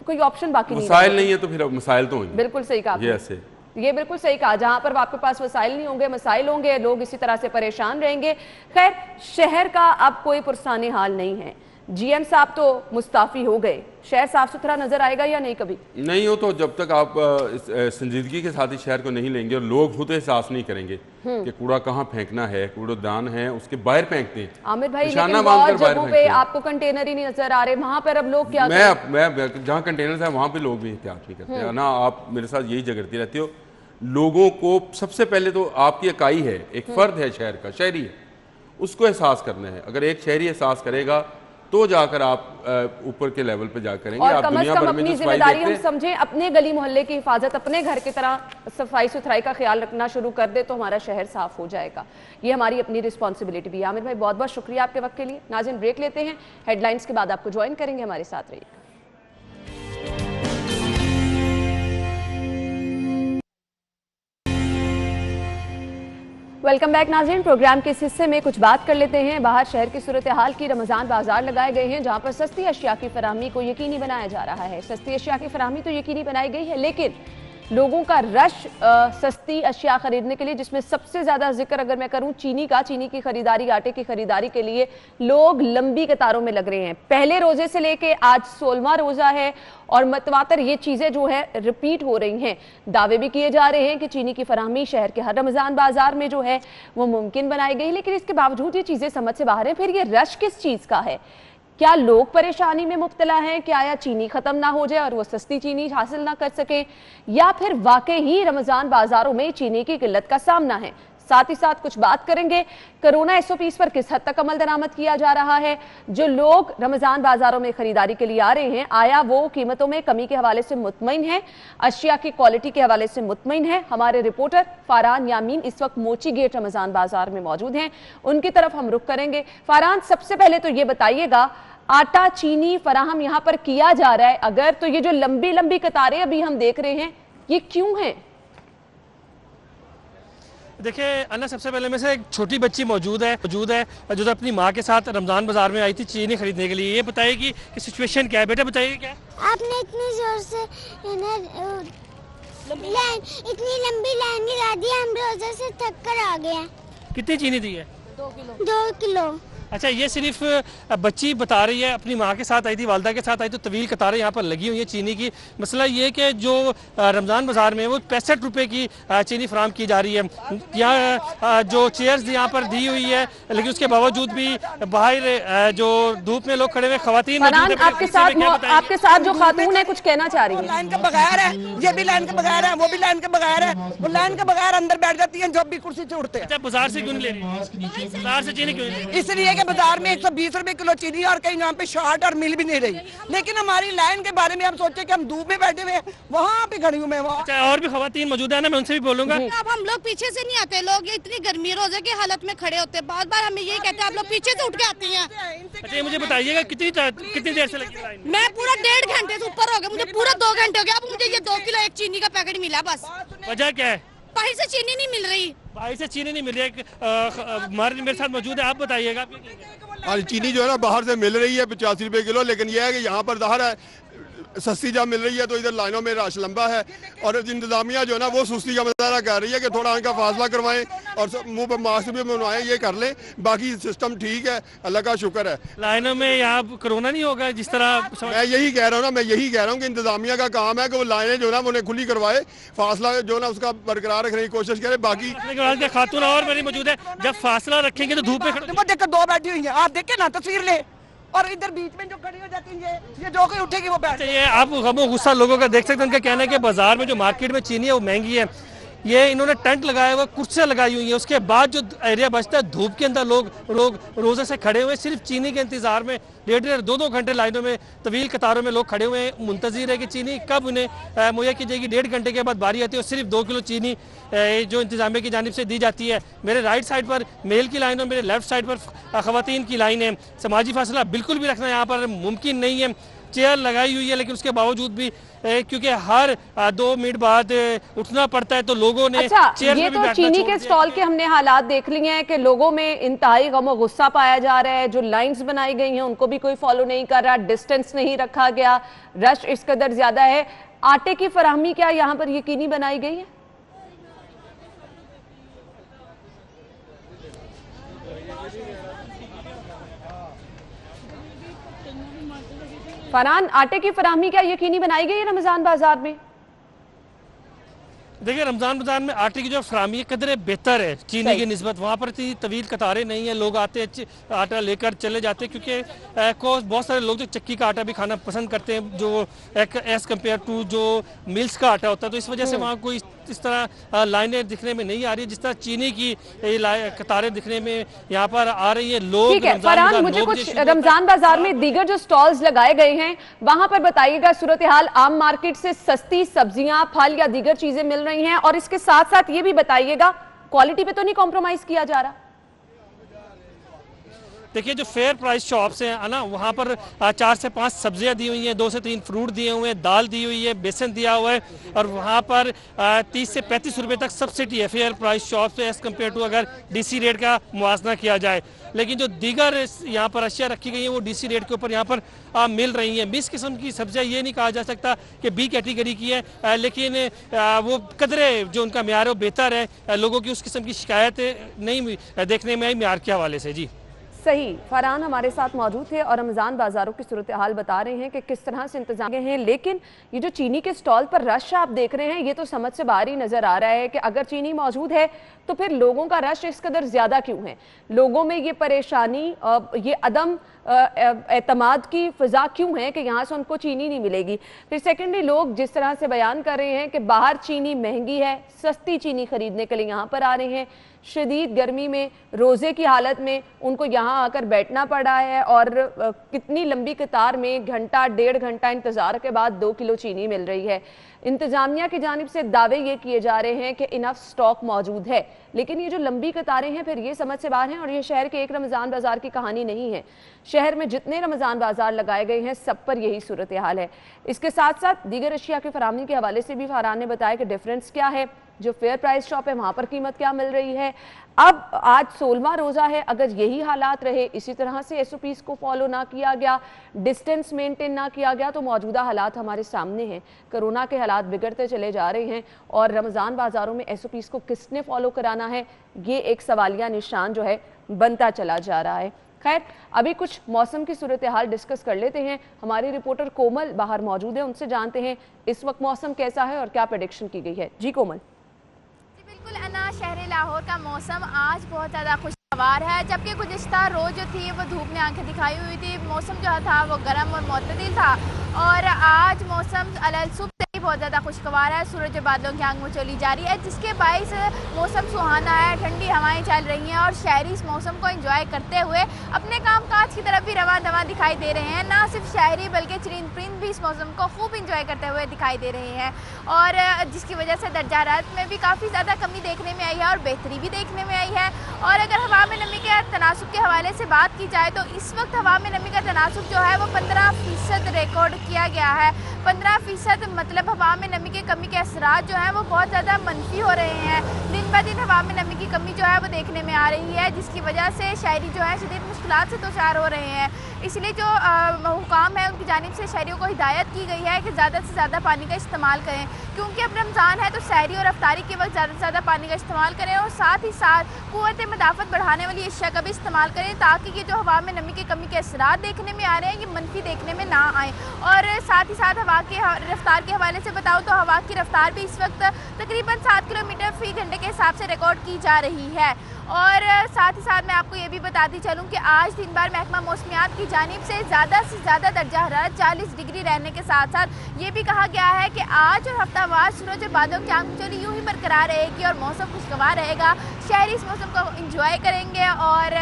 कोई ऑप्शन बाकी नहीं। मसाइल नहीं है तो फिर मसाइल तो होंगे। बिल्कुल सही कहा ये ऐसे, ये बिल्कुल सही कहा, जहां पर आपके पास वसाइल नहीं होंगे, मसाइल होंगे, लोग इसी तरह से परेशान रहेंगे। खैर, शहर का अब कोई पुरसाने हाल नहीं है, जीएम साहब तो मुस्ताफी हो गए, शहर साफ सुथरा नजर आएगा या नहीं? कभी नहीं हो तो जब तक आप संजीदगी के साथ इस शहर को नहीं लेंगे और लोग खुद एहसास नहीं करेंगे कि कूड़ा कहाँ फेंकना है, कूड़ादान है उसके बाहर फेंकते हैं। आमिर भाई, निशाना लेकिन बांध कर बहुत बाहर जगहों पे फेंकते हैं। आपको कंटेनर ही नहीं नजर आ रहे, वहां पर अब लोग क्या मैं जहाँ कंटेनर है वहाँ पे लोग भी एहतियात नहीं करते हैं ना। आप मेरे साथ यही झगड़ती रहती हो। लोगों को सबसे पहले तो आपकी इकाई है, एक फर्द है शहर का, शहरी है, उसको एहसास करना है। अगर एक शहरी एहसास करेगा तो जाकर आप ऊपर के लेवल पे जा करेंगे। और आप कम से दुनिया कम भर में अपनी जो सफाई जिम्मेदारी देखते हम समझें, अपने गली मोहल्ले की हिफाजत अपने घर की तरह सफाई सुथराई का ख्याल रखना शुरू कर दे तो हमारा शहर साफ हो जाएगा। ये हमारी अपनी रिस्पॉन्सिबिलिटी भी है। आमिर भाई, बहुत बहुत शुक्रिया आपके वक्त के लिए। नाज़रीन, ब्रेक लेते हैं, हेडलाइंस के बाद आपको ज्वाइन करेंगे, हमारे साथ रहिए। वेलकम बैक नाज़रीन। प्रोग्राम के इस हिस्से में कुछ बात कर लेते हैं बाहर शहर की सूरत हाल की। रमज़ान बाजार लगाए गए हैं जहां पर सस्ती अशिया की फराहमी को यकीनी बनाया जा रहा है। सस्ती अशिया की फराहमी तो यकीनी बनाई गई है, लेकिन लोगों का रश सस्ती अशिया खरीदने के लिए, जिसमें सबसे ज़्यादा जिक्र अगर मैं करूं चीनी का, चीनी की खरीदारी, आटे की खरीदारी के लिए लोग लंबी कतारों में लग रहे हैं। पहले रोजे से लेके आज 16वां रोज़ा है और मतवातर ये चीज़ें जो है रिपीट हो रही हैं। दावे भी किए जा रहे हैं कि चीनी की फराहमी शहर के हर रमज़ान बाजार में जो है वो मुमकिन बनाई गई, लेकिन इसके बावजूद ये चीज़ें समझ से बाहर हैं। फिर ये रश किस चीज़ का है? क्या लोग परेशानी में मुब्तला हैं? क्या या चीनी खत्म ना हो जाए और वो सस्ती चीनी हासिल ना कर सके, या फिर वाकई ही रमजान बाजारों में चीनी की किल्लत का सामना है? साथ ही साथ कुछ बात करेंगे कोरोना एसओपीज पर किस हद तक अमल दरामद किया जा रहा है। जो लोग रमजान बाजारों में खरीदारी के लिए आ रहे हैं, आया वो कीमतों में कमी के हवाले से मुतमईन है, अशिया की क्वालिटी के हवाले से मुतमईन है? हमारे रिपोर्टर फारान यामीन इस वक्त मोची गेट रमजान बाजार में मौजूद हैं, उनकी तरफ हम रुख करेंगे। फारान, सबसे पहले तो ये बताइएगा, आटा चीनी फराहम यहाँ पर किया जा रहा है अगर, तो ये जो लंबी लंबी कतारें अभी हम देख रहे हैं ये क्यों है? देखिए अन्ना, सबसे पहले में से एक छोटी बच्ची मौजूद है जो अपनी माँ के साथ रमजान बाजार में आई थी चीनी खरीदने के लिए। ये बताइए कि सिचुएशन क्या है। बेटा बताइए, क्या आपने इतनी जोर से लाइन, इतनी लंबी लाइन लगा दी, हम रोजे से थक कर आ गए हैं। कितनी चीनी दी है? 2 किलो। अच्छा, ये सिर्फ बच्ची बता रही है, अपनी माँ के साथ आई थी, वालदा के साथ आई, तो तवील कतारें यहाँ पर लगी हुई हैं चीनी की। मसला ये कि जो रमज़ान बाज़ार में वो 65 रुपये की चीनी फराम की जा रही है। यहाँ जो चेयर्स यहाँ पर दी हुई है, लेकिन उसके बावजूद भी बाहर जो धूप में लोग खड़े हुए खवातीन आपके साथ जो खातून है कुछ कहना चाह रही है। लाइन के बगैर है, ये भी लाइन के बगैर है, वो भी लाइन के बगैर है, वो लाइन के बगैर अंदर बैठ जाती है, जब भी कुर्सी से उठते हैं। अच्छा, बाजार से क्यों नहीं ले रही? बाजार से चीनी क्यों नहीं ले रही? इसलिए बाजार में 120 रुपए किलो चीनी और कहीं यहाँ पे शॉर्ट और मिल भी नहीं रही। लेकिन हमारी लाइन के बारे में हम सोचे कि हम धूप में बैठे हुए हैं, वहाँ पे खड़ी हूँ मैं। और भी खवातीन मौजूद है ना, मैं उनसे भी बोलूंगा। अब हम लोग पीछे से नहीं आते, लोग ये इतनी गर्मी रोजे की हालत में खड़े होते हैं, बहुत बार हमें यही कहते हैं आप लोग पीछे से उठ के आती हैं। अच्छा, मुझे बताइएगा कितनी देर से लगी लाइन? मैं पूरा 1.5 घंटे से ऊपर हो गया, मुझे पूरा 2 घंटे हो गया। अब मुझे ये 2 किलो एक चीनी का पैकेट मिला बस। वजह क्या है? बाहर से चीनी नहीं मिल रही। बाहर से चीनी नहीं मिल रही। मेरे साथ मौजूद है, आप बताइएगा। हाँ, चीनी जो है ना बाहर से मिल रही है 85 रुपए किलो, लेकिन यह है कि यहाँ पर ज़ाहिर है सस्ती जब मिल रही है तो इधर लाइनों में रश लंबा है और इंतजामिया जो है ना वो सुस्ती का मुजाहरा कर रही है कि थोड़ा इनका फासला करवाएं और मुंह पर मास्क भी बनवाएं, ये कर लें। बाकी सिस्टम ठीक है, अल्लाह का शुक्र है। लाइनों में यहाँ कोरोना नहीं होगा जिस तरह? मैं यही कह रहा हूँ कि इंतजामिया का काम है कि वो लाइनें जो है ना उन्हें खुली करवाए, फासला जो है ना उसका बरकरार रखने की कोशिश करे। बाकी खातून और मेरी मौजूद है, जब फासला रखेंगे तो धूप में देखकर 2 बैठी हुई है, आप देखे ना तस्वीर ले, और इधर बीच में जो खड़ी हो जाती है ये जो कोई उठेगी वो बैठ। ये आप गमो गुस्सा लोगों का देख सकते हैं। उनका कहना है कि बाजार में जो मार्केट में चीनी है वो महंगी है। ये इन्होंने टेंट लगाया हुआ, कुर्सियाँ लगाई हुई है, उसके बाद जो एरिया बचता है धूप के अंदर लोग रोजे से खड़े हुए सिर्फ चीनी के इंतजार में 1.5-2 घंटे लाइनों में तवील कतारों में लोग खड़े हुए हैं, मुंतजिर है कि चीनी कब उन्हें मुहैया की जाएगी। 1.5 घंटे के बाद बारी आती है और सिर्फ 2 किलो चीनी जो इंतजामिया की जानिब से दी जाती है। मेरे राइट साइड पर मेल की लाइन और मेरे लेफ्ट साइड पर खवातीन की लाइन है। समाजी फासला बिल्कुल भी रखना यहाँ पर मुमकिन नहीं है। चेयर लगाई हुई है, लेकिन उसके बावजूद भी क्योंकि हर 2 मिनट बाद उठना पड़ता है तो लोगों ने चेयर ये तो चीनी के स्टॉल के हमने हालात देख लिए हैं कि लोगों में इंतहाई गम गुस्सा पाया जा रहा है। जो लाइंस बनाई गई हैं उनको भी कोई फॉलो नहीं कर रहा, डिस्टेंस नहीं रखा गया, रश इस कदर ज्यादा है। आटे की फराहमी क्या यहाँ पर यकीनी बनाई गई है? फरहान, आटे की फराहमी क्या यकीनी बनाई गई है रमजान बाजार में? देखिए, रमज़ान बाजार में आटे की जो फराहमी कदर बेहतर है चीनी की निस्बत। वहाँ पर इतनी तवील कतारें नहीं है, लोग आते हैं आटा लेकर चले जाते हैं, क्योंकि बहुत सारे लोग जो चक्की का आटा भी खाना पसंद करते हैं जो एज़ कम्पेयर टू जो मिल्स का आटा होता है। तो इस वजह से वहाँ कोई इस तरह लाइनें दिखने में नहीं आ रही, जिस तरह चीनी की कतारें दिखने में यहाँ पर आ रही है। लोग ठीक है फरहान, मुझे कुछ रमजान बाजार में दीगर जो स्टॉल्स लगाए गए हैं वहां पर बताइएगा सूरत हाल। आम मार्केट से सस्ती सब्जियां, फल या दीगर चीजें मिल रही हैं, और इसके साथ साथ ये भी बताइएगा क्वालिटी पे तो नहीं कॉम्प्रोमाइज किया जा रहा? देखिए, जो फेयर प्राइस शॉप्स हैं ना, वहाँ पर 4 से 5 सब्जियां दी हुई हैं, 2 से 3 फ्रूट दिए हुए हैं, दाल दी हुई है, बेसन दिया हुआ है, और वहाँ पर 30 से 35 रुपए तक सब्सिडी है फेयर प्राइस शॉप से एज़ कम्पेयर टू अगर डीसी रेट का मुआवजा किया जाए। लेकिन जो दीगर यहाँ पर अशिया रखी गई हैं वो डीसी रेट के ऊपर यहाँ पर मिल रही हैं। मिस किस्म की सब्जियाँ ये नहीं कहा जा सकता कि बी कैटेगरी की है, लेकिन वो कदरे जो उनका म्यार है वो बेहतर है। लोगों की उस किस्म की शिकायत नहीं देखने में आई म्यार के हवाले से। जी सही, फरहान हमारे साथ मौजूद थे और रमज़ान बाज़ारों की सूरत हाल बता रहे हैं कि किस तरह से इंतजाम हैं। लेकिन ये जो चीनी के स्टॉल पर रश आप देख रहे हैं, ये तो समझ से बाहर ही नज़र आ रहा है कि अगर चीनी मौजूद है तो फिर लोगों का रश इस कदर ज़्यादा क्यों है? लोगों में ये परेशानी, ये अदम एतमाद की फ़िज़ा क्यों है कि यहाँ से उनको चीनी नहीं मिलेगी? फिर सेकेंडली, लोग जिस तरह से बयान कर रहे हैं कि बाहर चीनी महंगी है, सस्ती चीनी खरीदने के लिए यहाँ पर आ रहे हैं। शदीद गर्मी में, रोज़े की हालत में उनको यहाँ आकर बैठना पड़ा है, और कितनी लंबी कतार में घंटा 1.5 घंटा इंतज़ार के बाद 2 किलो चीनी मिल रही है। इंतज़ामिया की जानिब से दावे ये किए जा रहे हैं कि इनफ स्टॉक मौजूद है, लेकिन ये जो लंबी कतारें हैं फिर ये समझ से बाहर हैं। और ये शहर के एक रमज़ान बाज़ार की कहानी नहीं है, शहर में जितने रमज़ान बाज़ार लगाए गए हैं सब पर यही सूरत हाल है। इसके साथ साथ दीगर अशिया की फराहमी के हवाले से भी फरहान ने बताया कि डिफरेंस क्या है, जो फेयर प्राइस शॉप है वहाँ पर कीमत क्या मिल रही है। अब आज 16वां रोज़ा है, अगर यही हालात रहे, इसी तरह से SOPs को फॉलो ना किया गया, डिस्टेंस मेंटेन ना किया गया, तो मौजूदा हालात हमारे सामने हैं। कोरोना के हालात बिगड़ते चले जा रहे हैं और रमज़ान बाज़ारों में SOPs को किसने फॉलो कराना है, ये एक सवालिया निशान जो है बनता चला जा रहा है। खैर, अभी कुछ मौसम की सूरत हाल डिस्कस कर लेते हैं। हमारी रिपोर्टर कोमल बाहर मौजूद है, उनसे जानते हैं इस वक्त मौसम कैसा है और क्या प्रेडिक्शन की गई है। जी कोमल। बिल्कुल अन्ना, शहर लाहौर का मौसम आज बहुत ज़्यादा खुशगवार है, जबकि गुज़िश्ता रोज़ जो थी वो धूप ने आंखें दिखाई हुई थी। मौसम जो था वो गर्म और मुतदिल था, और आज मौसम अलसुबह से ही बहुत ज़्यादा खुशगवार है। सूरज बादलों की आंख में चली जा रही है, जिसके बाइस मौसम सुहाना है, ठंडी हवाएं चल रही हैं और शहरी इस मौसम को एंजॉय करते हुए अपने कामकाज की तरफ भी रवां दवां दिखाई दे रहे हैं। ना सिर्फ शहरी बल्कि चरिंद परिंद भी इस मौसम को खूब इंजॉय करते हुए दिखाई दे रहे हैं, और जिसकी वजह से दर्जा हरारत में भी काफ़ी ज़्यादा कमी देखने में आई है और बेहतरी भी देखने में आई है। और अगर हवा में नमी के तनासुब के हवाले से बात की जाए तो इस वक्त हवा में नमी का तनासुब जो है वो 15% रिकॉर्ड किया गया है। 15% मतलब हवा में नमी की कमी के असरात जो हैं वो बहुत ज़्यादा मनफी हो रहे हैं। दिन ब दिन हवा में नमी की कमी जो है वो देखने में आ रही है, जिसकी वजह से शहरी जो है शदीद मुश्किलात से दो-चार हो रहे हैं। इसलिए जो हुकाम है उनकी जानिब से शहरियों को हिदायत की गई है कि ज़्यादा से ज़्यादा पानी का इस्तेमाल करें, क्योंकि अब रमज़ान है तो सहरी और अफ्तारी के वक्त ज़्यादा से ज़्यादा पानी का इस्तेमाल करें, और साथ ही साथ क़ुव्वत मदाफ़त बढ़ाने वाली अशिया का भी इस्तेमाल करें, ताकि ये जो हवा में नमी की कमी के असरात देखने में आ रहे हैं ये मनफी देखने में ना आए। और साथ ही साथ हवा की रफ्तार के हवाले से बताऊँ तो हवा की रफ्तार भी इस वक्त तकरीबन 7 किलोमीटर फ़ी घंटे के हिसाब से रिकॉर्ड की जा रही है। और साथ ही साथ मैं आपको ये भी बताती चलूँ कि आज दिन भर महकमा मौसमियात की जानिब से ज़्यादा दर्जा हरारत 40 डिग्री रहने के साथ साथ ये भी कहा गया है कि आज और हफ्तावार सूरज और बादलों की आंखचोली यूँ ही बरकरार रहेगी और मौसम खुशगवार रहेगा। शहरी इस मौसम को इंजॉय करेंगे और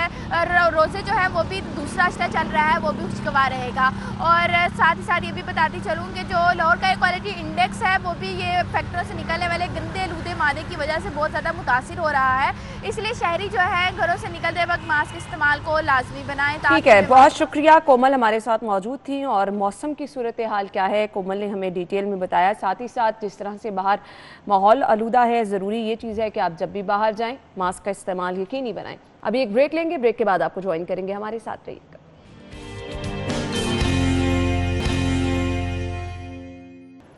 रोज़े जो है वो भी दूसरा रास्ता चल रहा है वो भी खुशगवार रहेगा। और साथ ही साथ ये भी बताती चलूँ कि जो लाहौर का एयर क्वालिटी इंडेक्स है वो भी ये फैक्टरों से निकलने वाले गंदे लूदे मादे की वजह से बहुत ज़्यादा मुतासिर हो रहा है, इसलिए शहरी जो है घरों से निकलते वक्त मास्क इस्तेमाल को लाजमी बनाएं। ठीक है, बहुत शुक्रिया। कोमल हमारे साथ मौजूद थी और मौसम की सूरत हाल क्या है कोमल ने हमें डिटेल में बताया। साथ ही साथ जिस तरह से बाहर माहौल आलूदा है, ज़रूरी ये चीज़ है कि आप जब भी बाहर जाएं मास्क का इस्तेमाल यकीनी बनाएं। अभी एक ब्रेक लेंगे, ब्रेक के बाद आपको ज्वाइन करेंगे, हमारे साथ रहिएगा।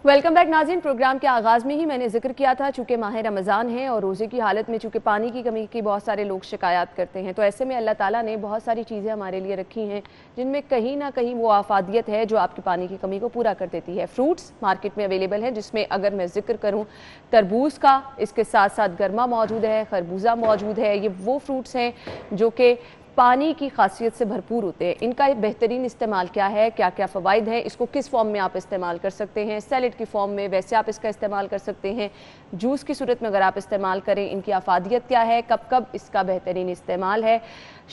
वेलकम बैक नाज़रीन। प्रोग्राम के आगाज़ में ही मैंने जिक्र किया था, चूँकि माह रमज़ान है और रोज़े की हालत में चूँकि पानी की कमी की बहुत सारे लोग शिकायत करते हैं, तो ऐसे में अल्लाह ताला ने बहुत सारी चीज़ें हमारे लिए रखी हैं जिनमें कहीं ना कहीं वो आफादियत है जो आपकी पानी की कमी को पूरा कर देती है। फ्रूट्स मार्केट में अवेलेबल है, जिसमें अगर मैं जिक्र करूँ तरबूज का, इसके साथ साथ गर्मा मौजूद है, खरबूजा मौजूद है। ये वो फ्रूट्स हैं जो कि पानी की खासियत से भरपूर होते हैं। इनका बेहतरीन इस्तेमाल क्या है, क्या क्या फ़वाइद हैं, इसको किस फॉर्म में आप इस्तेमाल कर सकते हैं। सैलेड की फॉर्म में वैसे आप इसका इस्तेमाल कर सकते हैं, जूस की सूरत में अगर आप इस्तेमाल करें, इनकी अफादियत क्या है, कब कब इसका बेहतरीन इस्तेमाल है।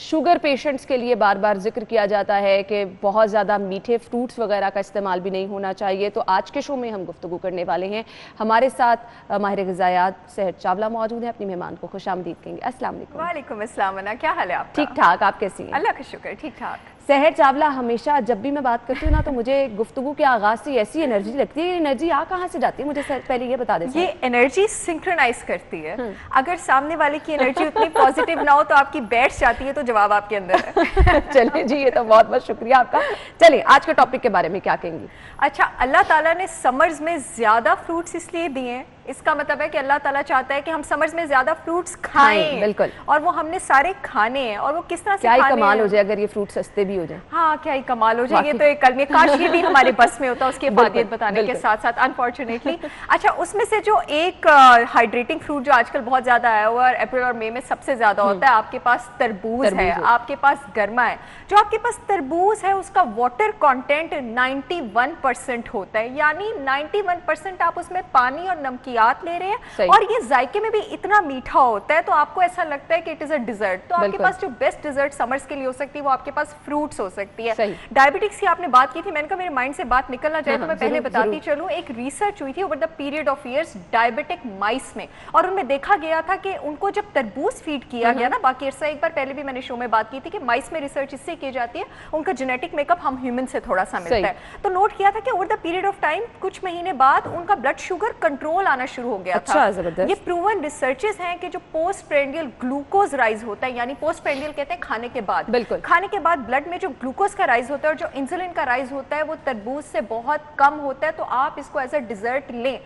शुगर पेशेंट्स के लिए बार बार जिक्र किया जाता है कि बहुत ज़्यादा मीठे फ्रूट्स वगैरह का इस्तेमाल भी नहीं होना चाहिए। तो आज के शो में हम गुफ्तगू करने वाले हैं। हमारे साथ माहिर ग़िज़ायात सहर चावला मौजूद हैं, अपनी मेहमान को खुशामदीद कहेंगे। अस्सलाम वालेकुम। वालेकुम अस्सलाम। क्या हाल है आपका? ठीक ठाक, आप कैसी हैं? अल्लाह का शुक्र, ठीक ठाक। सहर चावला, हमेशा जब भी मैं बात करती हूँ ना तो मुझे गुफ्तगू के आगाज़ से ऐसी एनर्जी लगती है। ये एनर्जी आ कहाँ से जाती है, मुझे पहले ये बता दें। ये एनर्जी सिंक्रोनाइज करती है। अगर सामने वाले की एनर्जी उतनी पॉजिटिव ना हो तो आपकी बैठ जाती है, तो जवाब आपके अंदर है। चलिए जी, ये तो बहुत बहुत शुक्रिया आपका। चलिए आज के टॉपिक के बारे में क्या कहेंगी? अच्छा, अल्लाह ताला ने समर्स में ज़्यादा फ्रूट्स इसलिए दिए हैं, इसका मतलब है कि अल्लाह ताला चाहता है कि हम समर्स में ज्यादा फ्रूट्स खाएं। बिल्कुल। और वो हमने सारे खाने हैं। और वो किस तरह से क्या ही कमाल हो जाए अगर ये फ्रूट सस्ते भी हो जाए। हाँ, क्या ही कमाल हो जाए। ये तो एक कलमे, काश ये भी हमारे बस में होता उसकी अफादियत बताने के साथ साथ, अनफॉर्चुनेटली। अच्छा, उसमें से जो एक हाइड्रेटिंग फ्रूट जो आजकल बहुत ज्यादा आया हुआ है, अप्रैल और मई में सबसे ज्यादा होता है, आपके पास तरबूज है, आपके पास गर्मा है। जो आपके पास तरबूज है उसका वाटर कंटेंट 91% होता है, यानी 91% आप उसमें पानी और नमकियात ले रहे हैं। और ये जायके में भी इतना मीठा होता है तो आपको ऐसा लगता है कि इट इज अ डिजर्ट। तो आपके पास जो बेस्ट डिजर्ट समर्स के लिए हो सकती है वो आपके पास फ्रूट्स हो सकती है। डायबिटिक्स की आपने बात की थी, मैंने कहा मेरे माइंड से बात निकल ना जाए तो मैं पहले बताती चलूं। एक रिसर्च हुई थी over the period of years diabetic mice में, और उनमें देखा गया था कि उनको जब तरबूज फीड किया गया ना, बाकी अरसा एक बार पहले भी मैंने शो में बात की थी कि माइस में रिसर्च इससे की जाती है, उनका जेनेटिक मेकअप हम ह्यूमन से थोड़ा सा मिलता है। तो नोट किया था कि over the period of time कुछ महीने बाद उनका ब्लड शुगर कंट्रोल आना शुरू हो गया था। ये प्रूवन रिसर्चेस हैं कि जो पोस्ट प्रेंडियल ग्लूकोज राइज होता है, यानी पोस्ट प्रेंडियल कहते हैं खाने के बाद, बिल्कुल खाने के बाद ब्लड में जो ग्लूकोज का राइज होता है और जो इंसुलिन का राइज होता है वो तरबूज से बहुत कम होता है। तो आप इसको एज अ डिजर्ट लें।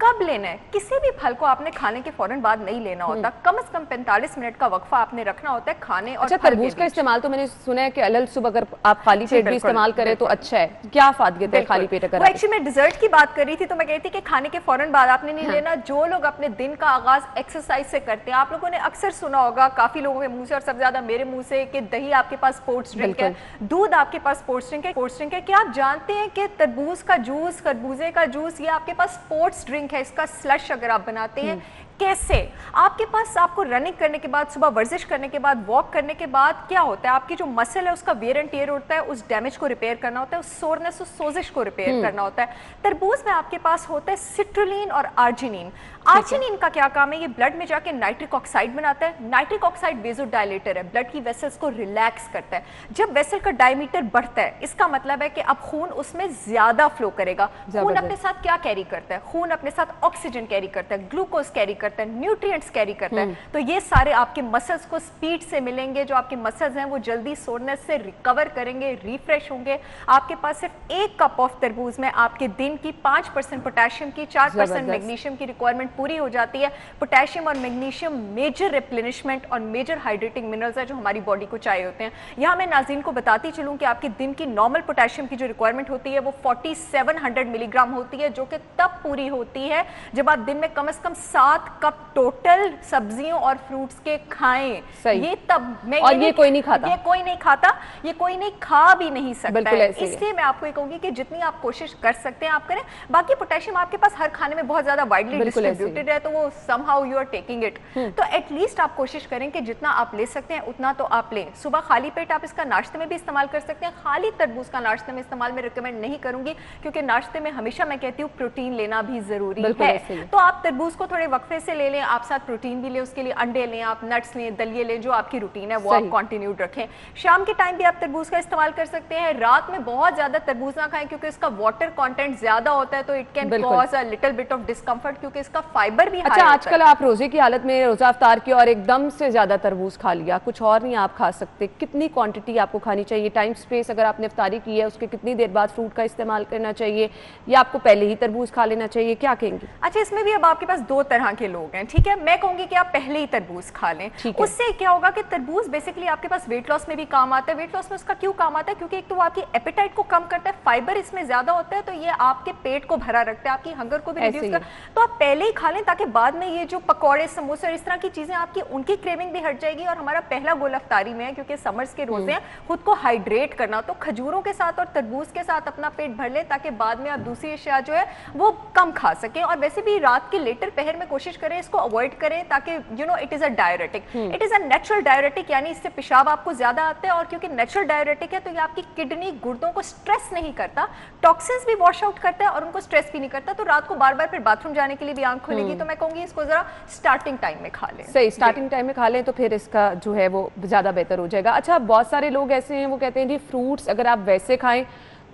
कब लेना है? किसी भी फल को आपने खाने के फौरन बाद नहीं लेना होता, कम से कम 45 मिनट का वक्फा आपने रखना होता है खाने और तरबूज का इस्तेमाल तो मैंने सुना है कि अलग सुबह अगर आप खाली पेट भी इस्तेमाल करें तो अच्छा है। क्या फायदे है खाली पेट अगर? एक्चुअली मैं डिजर्ट की बात कर रही थी तो मैं कहती कि खाने के फौरन बाद आपने नहीं लेना। जो लोग अपने दिन का आगाज एक्सरसाइज से करते हैं, आप लोगों ने अक्सर सुना होगा काफी लोगों के मुंह से और सबसे ज्यादा मेरे मुंह से कि दही आपके पास स्पोर्ट्स ड्रिंक है, दूध आपके पास स्पोर्ट्स ड्रिंक है। क्या आप जानते हैं कि तरबूज का जूस, खरबूजे का जूस, ये आपके पास स्पोर्ट्स ड्रिंक है। इसका स्लश अगर आप बनाते हैं, कैसे? आपके पास, आपको रनिंग करने के बाद, सुबह वर्जिश करने के बाद, वॉक करने के बाद क्या होता है, आपकी जो मसल है उसका वेयर एंड टियर होता है, उस डैमेज को रिपेयर करना होता है, उस सोरनेस, उस सोजिश को रिपेयर करना होता है। तरबूज में आपके पास होता है सिट्रुलिन और आर्जिनिन। आर्जिनिन का क्या काम है? ये ब्लड में जाके नाइट्रिक ऑक्साइड बनाता है। नाइट्रिक ऑक्साइड वेसोडायलेटर है, ब्लड की वेसल्स को रिलैक्स करता है। जब वेसल का डायमीटर बढ़ता है, इसका मतलब है कि अब खून उसमें ज्यादा फ्लो करेगा। खून अपने साथ क्या कैरी करता है? खून अपने साथ ऑक्सीजन कैरी करता है, ग्लूकोज कैरी करता है, न्यूट्रिएंट्स कैरी करता है। तो ये सारे आपके मसल्स को स्पीड से मिलेंगे। जो आपके मसल्स हैं वो जल्दी सोरनेस से रिकवर करेंगे, रिफ्रेश होंगे। आपके पास सिर्फ एक कप ऑफ तरबूज में आपके दिन की 5% पोटेशियम की, 4% मैग्नीशियम की रिक्वायरमेंट पूरी हो जाती है। पोटेशियम और मैग्नीशियम मेजर रिप्लेनिशमेंट और मेजर हाइड्रेटिंग मिनरल्स है जो हमारी बॉडी को चाहिए होते हैं। यहाँ मैं नाज़रीन को बताती चलूँ कि आपके दिन की नॉर्मल पोटेशियम की जो रिक्वायरमेंट होती है वो 4700 मिलीग्राम होती है, जो कि तब पूरी होती है जब आप दिन में कम से कम 7 कप टोटल सब्जियों और फ्रूट्स के खाएं। ये तब मैं और ये कोई नहीं खाता, ये कोई नहीं खाता, ये कोई नहीं खा भी नहीं सकता है। इसलिए मैं आपको ये कहूंगी कि जितनी आप कोशिश कर सकते हैं आप करें। बाकी पोटेशियम आपके पास हर खाने में बहुत ज्यादा वाइडली डिस्ट्रीब्यूटेड है, तो वो somehow you are taking it. तो एटलीस्ट आप कोशिश करें कि जितना आप ले सकते हैं उतना तो आप लें। सुबह खाली पेट आप इसका नाश्ते में भी इस्तेमाल कर सकते हैं। खाली तरबूज का नाश्ते में इस्तेमाल मैं रिकमेंड नहीं करूंगी, क्योंकि नाश्ते में हमेशा मैं कहती हूँ प्रोटीन लेना भी जरूरी है। तो आप तरबूज को थोड़े वक्फे से से ले लें, आप साथ प्रोटीन भी लें, उसके लिए अंडे लें, आप नट्स लें, दलिए लें, जो आपकी रूटीन है वो आप कंटिन्यूड रखें। शाम के टाइम भी आप तरबूज का इस्तेमाल कर सकते हैं। रात में बहुत ज्यादा तरबूज ना खाएं क्योंकि इसका वाटर कंटेंट ज्यादा होता है, तो it can cause a little bit of discomfort क्योंकि इसका फाइबर भी अच्छा, आजकल आप रोजे की हालत में रोजा अफ्तार की और एकदम से ज्यादा तरबूज खा लिया, कुछ और नहीं आप खा सकते, कितनी क्वांटिटी आपको खानी चाहिए? टाइम स्पेस, अगर आपने इफ्तारी की है उसके कितनी देर बाद फ्रूट का इस्तेमाल करना चाहिए, या आपको पहले ही तरबूज खा लेना चाहिए, क्या कहेंगे? अच्छा, इसमें भी अब आपके पास दो तरह के लोग हैं, ठीक है। मैं कहूंगी कि आप पहले ही तरबूज खा लें, उससे क्या होगा कि तरबूज बेसिकली आपके पास वेट लॉस में भी काम आता है। वेट लॉस में उसका क्यों काम आता है? क्योंकि एक तो वो आपकी एपेटाइट को कम करता है, फाइबर इसमें ज्यादा होता है, तो ये आपके पेट को भरा रखता है, आपकी हंगर को भी रिड्यूस कर, तो आप पहले ही खा लें ताकि बाद में ये जो पकौड़े, समोसे और इस तरह की चीजें आपकी उनकी क्रेविंग भी हट जाएगी। और हमारा पहला गोल अफ्तारी में है, क्योंकि समर्स के रोजे हैं, खुद को हाइड्रेट करना, तो खजूरों के साथ और तरबूज के साथ अपना पेट भर लें ताकि बाद में आप दूसरी अशिया जो है वो कम खा सकें। और वैसे भी रात के लेटर पहर में कोशिश करें इसको अवॉइड करें, ताकि you know it is a diuretic, it is a natural diuretic, यानी इससे पेशाब आपको ज्यादा आता है, और क्योंकि नेचुरल डायरेटिक है तो ये आपकी किडनी, गुर्दों को स्ट्रेस नहीं करता, टॉक्सिन्स भी वॉश आउट करता है और उनको स्ट्रेस भी नहीं करता, तो रात को बार बार फिर बाथरूम जाने के लिए भी आंख खुलेगी। तो मैं कहूंगी इसको जरा स्टार्टिंग टाइम में खा लें। सही, स्टार्टिंग टाइम में खा लें तो फिर इसका जो है वो ज्यादा बेहतर हो जाएगा। अच्छा, बहुत सारे लोग ऐसे हैं वो कहते हैं जी फ्रूट्स अगर आप वैसे खाएं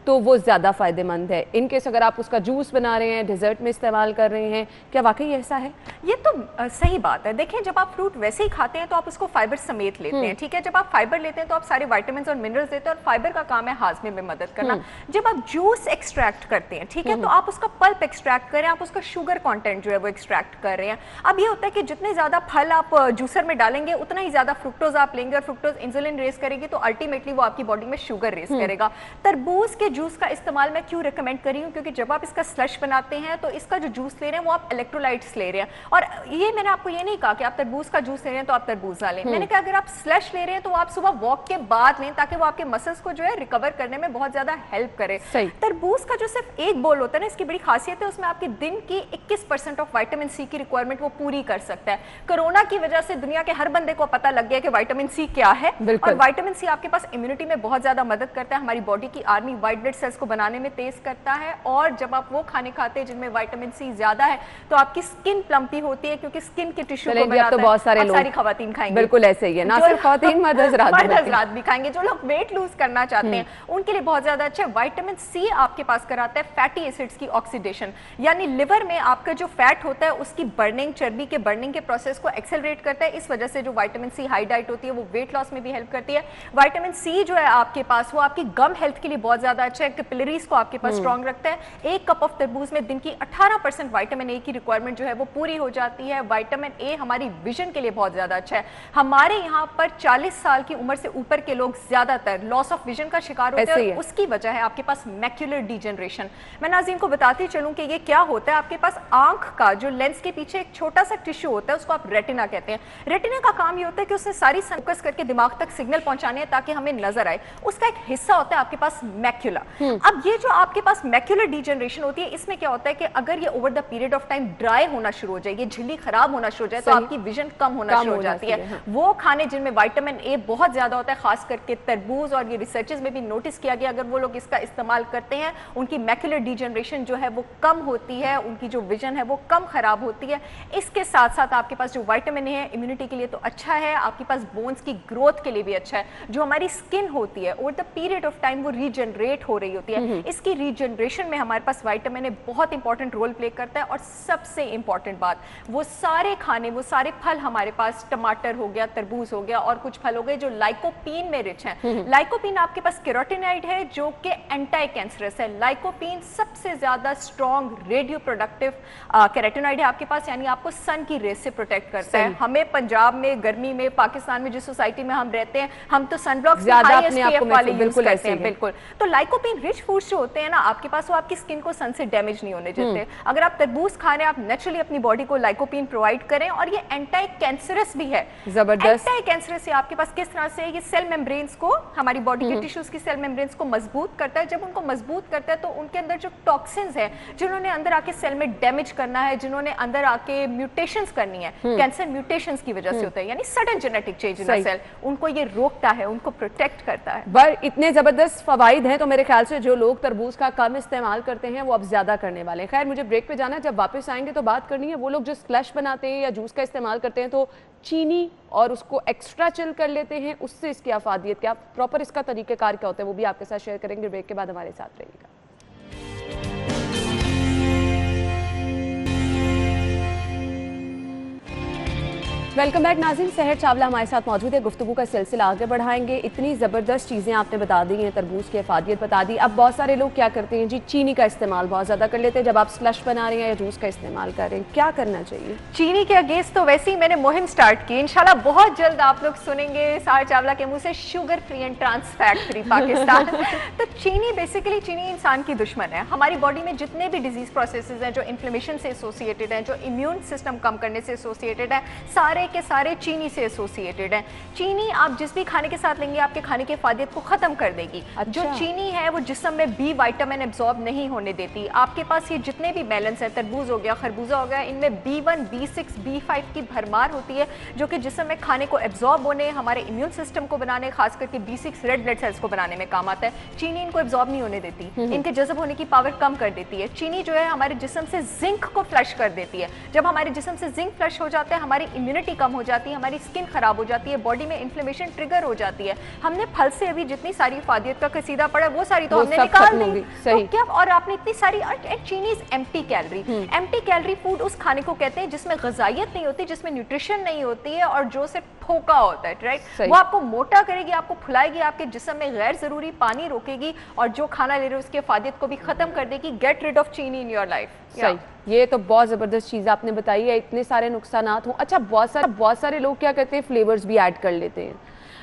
तो वो ज़्यादा फ़ायदेमंद है, इनकेस अगर आप उसका जूस बना रहे हैं, डिज़र्ट में इस्तेमाल कर रहे हैं, क्या वाकई ऐसा है? ये तो सही बात है। देखिए, जब आप फ्रूट वैसे ही खाते हैं तो आप उसको फाइबर समेत लेते हैं, ठीक है। जब आप फाइबर लेते हैं तो आप सारे विटामिन्स और मिनरल्स लेते हैं, और फाइबर का काम है हाजमे में मदद करना। जब आप जूस एक्सट्रैक्ट करते हैं, ठीक है, तो आप उसका पल्प एक्सट्रैक्ट करें, आप उसका शुगर कॉन्टेंट जो है वो एक्सट्रैक्ट कर रहे हैं। अब ये होता है कि जितने ज़्यादा फल आप जूसर में डालेंगे उतना ही ज़्यादा फ्रुक्टोज आप लेंगे, और फ्रुक्टोज इंसुलिन रेस करेगी, तो अल्टीमेटली वो आपकी बॉडी में शुगर रेस करेगा। तरबूज के जूस का इस्तेमाल मैं क्यों रिकमेंड कर रही हूँ? क्योंकि जब आप इसका स्लश बनाते हैं तो इसका जो जूस ले रहे हैं वो आप इलेक्ट्रोलाइट्स ले रहे हैं, और ये मैंने आपको ये नहीं कहा कि आप तरबूज का जूस ले रहे हैं तो आप तरबूज ना लें। मैंने कहा अगर आप स्लश ले रहे हैं तो आप सुबह वॉक के बाद लें, ताकि वो आपके मसल्स को जो है रिकवर करने में बहुत ज्यादा हेल्प करे। तरबूज का जो सिर्फ एक बोल होता है ना, इसकी बड़ी खासियत है, उसमें आपके दिन की 21% ऑफ विटामिन सी की रिक्वायरमेंट वो पूरी कर सकता है। कोरोना की वजह से दुनिया के हर बंदे को पता लग गया कि विटामिन सी क्या है, और विटामिन सी आपके पास इम्यूनिटी में बहुत ज्यादा मदद करता है, हमारी बॉडी की आर्मी व्हाइट ब्लड सेल्स को बनाने में तेज करता है। और जब आप वो खाने खाते हैं जिनमें विटामिन सी ज्यादा है तो आपकी स्किन प्लम्पी होती है, क्योंकि स्किन के टिश्यू को बनाता तो बहुत सारे है। लोग, सारी खवातीन खाएंगे, बिल्कुल ऐसे ही है, ना सिर्फ खवातीन, मर्द हज़रात भी खाएंगे। जो लोग वेट लूज करना चाहते हैं उनके लिए बहुत ज्यादा अच्छा है। विटामिन सी आपके पास कराता है फैटी एसिड्स की ऑक्सीडेशन, यानी लिवर में आपका जो फैट होता है उसकी बर्निंग, चर्बी के बर्निंग के प्रोसेस को एक्सेलरेट करता है। इस वजह से जो विटामिन सी हाई डाइट होती है वो वेट लॉस में भी हेल्प करती है। विटामिन सी जो है आपके पास वो आपकी गम हेल्थ के लिए बहुत ज्यादा अच्छा है, कैपिलरीज को आपके पास स्ट्रॉन्ग रखता है। एक कप ऑफ तरबूज में दिन की 18% विटामिन ए की रिक्वायरमेंट जो है वो पूरी हो जाती है। विटामिन ए हमारी विजन के लिए बहुत ज्यादा अच्छा है। हमारे यहाँ पर 40 साल की उम्र से ऊपर के लोग ज्यादातर लॉस ऑफ विजन का शिकार होते हैं, और उसकी वजह है आपके पास मैक्युलर डीजनरेशन। मैं नाज़रीन को बताती चलूं कि ये क्या होता है। आपके पास आंख का जो लेंस के पीछे एक छोटा सा टिश्यू होता है, उसको आप रेटिना कहते हैं। रेटिना का काम ये होता है कि उसने सारी फोकस करके दिमाग तक सिग्नल पहुंचाने हैं ताकि हमें नजर आए। उसका एक हिस्सा होता है आपके पास मैक्युला। अब ये जो आपके पास मैक्युलर डीजनरेशन होती है, इसमें क्या होता है कि अगर ये over the period of time dry होना शुरू हो जाए, ये झिल्ली खराब होना शुरू हो जाए, तो आपकी विजन कम होना शुरू हो जाती है। वो खाने जिनमें विटामिन ए बहुत ज्यादा होता है, खास करके तरबूज, और ये रिसर्चेस में भी नोटिस किया गया, अगर वो लोग इसका इस्तेमाल करते हैं उनकी मैक्युलर डीजनरेशन जो है वो कम होती है, उनकी जो विजन है वो कम खराब होती है। इसके साथ साथ आपके पास जो विटामिन ए है इम्यूनिटी के लिए तो अच्छा है, आपके पास बोन्स की ग्रोथ के लिए भी अच्छा है। जो हमारी स्किन होती है over the period of time वो रीजनरेट हो रही होती है, इसकी रीजनरेशन में हमारे पास विटामिन ए बहुत इंपॉर्टेंट रोल प्ले करता है। और सबसे इंपॉर्टेंट बात, वो सारे खाने, वो सारे फल हमारे पास, टमाटर हो गया, तरबूज हो गया, और कुछ फल हो गए जो लाइकोपीन में रिच हैं। लाइकोपीन आपके पास कैरोटीनॉइड है जो कि एंटी कैंसरस है। लाइकोपीन सबसे ज्यादा स्ट्रॉन्ग रेडियो प्रोडक्टिव कैरोटीनॉइड है आपके पास, यानी आपको सन की रेस से प्रोटेक्ट करता है। हमें पंजाब में गर्मी में, पाकिस्तान में जिस सोसाइटी में हम रहते हैं, हम तो सनब्लॉक वाले यूज करते हैं। बिल्कुल, तो लाइकोपीन रिच फूड्स जो होते हैं ना आपके पास, वो आपकी स्किन को सन से डैमेज नहीं होने देते। अगर आप तरबूज खा रहे हैं, आप नेचुरली अपनी बॉडी को लाइकोपीन प्रोवाइड करें, और ये एंटी कैंसरस भी है। जबरदस्त। एंटी कैंसरस आपके पास किस तरह से, ये सेल मेम्ब्रेन्स को, हमारी बॉडी के टिश्यूज की सेल मेम्ब्रेन्स को मजबूत करता है। जब उनको मजबूत करता है तो उनके अंदर जो टॉक्सिन्स है, जिन्होंने अंदर आके सेल में डैमेज करना है, जिन्होंने अंदर आके म्यूटेशंस करनी है, कैंसर म्यूटेशंस की वजह से होता है, यानी sudden genetic change in a cell, उनको ये रोकता है, उनको प्रोटेक्ट करता है। पर इतने जबरदस्त फवाइद हैं तो मेरे ख्याल से जो लोग तरबूज का कम इस्तेमाल करते हैं वो अब ज़्यादा करने वाले हैं। खैर मुझे ब्रेक पे जाना है, जब वापस आएंगे तो बात करनी है वो लोग जो स्लश बनाते हैं या जूस का इस्तेमाल करते हैं तो चीनी और उसको एक्स्ट्रा चिल कर लेते हैं, उससे इसकी अफादियत क्या, प्रॉपर इसका तरीक़ेकार क्या होता है, वो भी आपके साथ शेयर करेंगे। ब्रेक के बाद हमारे साथ रहिएगा। वेलकम बैक नाज़रीन, सहर चावला हमारे साथ मौजूद है। गुफ्तगू का सिलसिला आगे बढ़ाएंगे। इतनी ज़बरदस्त चीज़ें आपने बता दी हैं, तरबूज की अफादियत बता दी। अब बहुत सारे लोग क्या करते हैं जी, चीनी का इस्तेमाल बहुत ज़्यादा कर लेते हैं जब आप स्लश बना रहे हैं या जूस का इस्तेमाल कर रहे हैं, क्या करना चाहिए? चीनी के अगेंस्ट तो वैसे ही मैंने मुहिम स्टार्ट की, इंशाल्लाह बहुत जल्द आप लोग सुनेंगे सहर चावला के मुँह से sugar free and trans fat free Pakistan. तो चीनी बेसिकली, चीनी इंसान की दुश्मन है। हमारी बॉडी में जितने भी डिजीज प्रोसेसेस हैं जो इन्फ्लेमेशन से एसोसिएटेड हैं, जो इम्यून सिस्टम कम करने से एसोसिएटेड है, सारे के सारे चीनी से एसोसिएटेड है। चीनी आप जिस भी खाने के साथ लेंगे आपके खाने की अफादियत को खत्म कर देगी। अच्छा। जो चीनी है वो जिस्म में बी विटामिन एब्जॉर्ब नहीं होने देती। आपके पास ये जितने भी बैलेंस है, तरबूज हो गया, खरबूजा हो गया, इनमें B1, B6, B5 की भरमार होती है जो कि जिस्म में खाने को एब्जॉर्ब होने, हमारे इम्यून सिस्टम को बनाने, खास करके B6 रेड ब्लड सेल्स को बनाने में काम आता है। चीनी इनको एब्जॉर्ब नहीं होने देती, इनके जज़ब होने की पावर कम कर देती है। चीनी जो है हमारे जिस्म से जिंक को फ्लश कर देती है। जब हमारे जिस्म से जिंक फ्लश हो जाता है हमारी इम्यूनिटी कम हो जाती है, हमारी स्किन खराब हो जाती है, बॉडी में इन्फ्लेमेशन ट्रिगर हो जाती है। हमने फल से अभी जितनी सारी इफादियत का कसीदा पड़ा वो सारी तो हमने निकाल दी, तो क्या, और आपने इतनी सारी, चीनी is empty calorie. Empty calorie food उस खाने को कहते हैं जिसमें ग़िज़ाइयत नहीं होती, जिसमें न्यूट्रिशन नहीं होती है और जो सिर्फ ठोका होता है, राइट। वो आपको मोटा करेगी, आपको फुलाएगी, आपके जिस्म में गैर जरूरी पानी रोकेगी और जो खाना ले रहे हो उसकी अफादियत को भी खत्म कर देगी। गेट रिड ऑफ चीनी इन योर लाइफ। सही, ये तो बहुत ज़बरदस्त चीज़ आपने बताई है, इतने सारे नुकसानात हों। अच्छा, बहुत सारे लोग क्या करते हैं, फ्लेवर्स भी ऐड कर लेते हैं।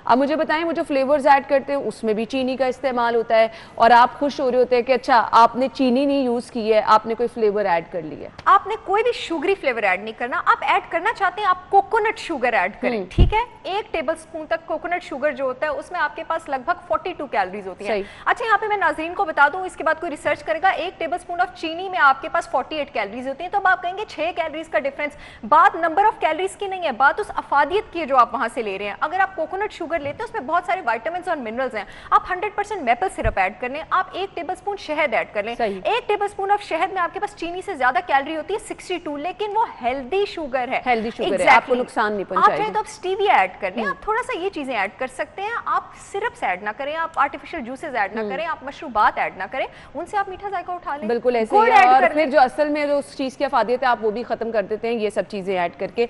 अब मुझे बताएं, वो जो फ्लेवर्स ऐड करते हैं उसमें भी चीनी का इस्तेमाल होता है और आप खुश हो रहे होते हैं कि अच्छा आपने चीनी नहीं यूज़ की है, आपने कोई फ्लेवर ऐड कर लिया। आपने कोई भी शुगरी फ्लेवर ऐड नहीं करना, आप ऐड करना चाहते हैं आप कोकोनट शुगर ऐड करें, ठीक है। 1 टेबलस्पून तक कोकोनट शुगर जो होता है उसमें आपके पास लगभग 42 कैलोरीज होती है। अच्छा, यहाँ पे मैं नाज़रीन को बता दूं, इसके बाद कोई रिसर्च करेगा, 1 टेबलस्पून ऑफ चीनी में आपके पास 48 कैलोरीज होती है। तो अब आप कहेंगे 6 कैलोरीज का डिफरेंस, बात नंबर ऑफ कैलोरीज की नहीं है, बात उस अफादियत की है जो आप वहां से ले रहे हैं। अगर आप कोकोनट शुगर लेते हैं उसमें बहुत सारे विटामिन्स और मिनरल्स हैं। आप 100% मैपल सिरप ऐड कर लें, आप 1 टेबलस्पून शहद ऐड कर लें। 1 टेबलस्पून ऑफ शहद में आपके पास चीनी से ज्यादा कैलोरी होती है 62, लेकिन वो हेल्दी शुगर है, हेल्दी शुगर है, आपको नुकसान नहीं पहुंचाएगी। आप चाहे तो आप स्टीविया ऐड कर लें, आप थोड़ा सा ये चीजें ऐड कर सकते हैं। आप सिरप्स ऐड ना करें, आप आर्टिफिशियल जूसेस ऐड ना करें, आप मशरूबात ऐड ना करें, उनसे आप मीठा जायका उठा लें। बिल्कुल ऐसे ही है। और फिर जो असल में जो उस चीज़ की अफादियत है आप वो भी खत्म कर देते हैं ये सब चीज़ें ऐड करके।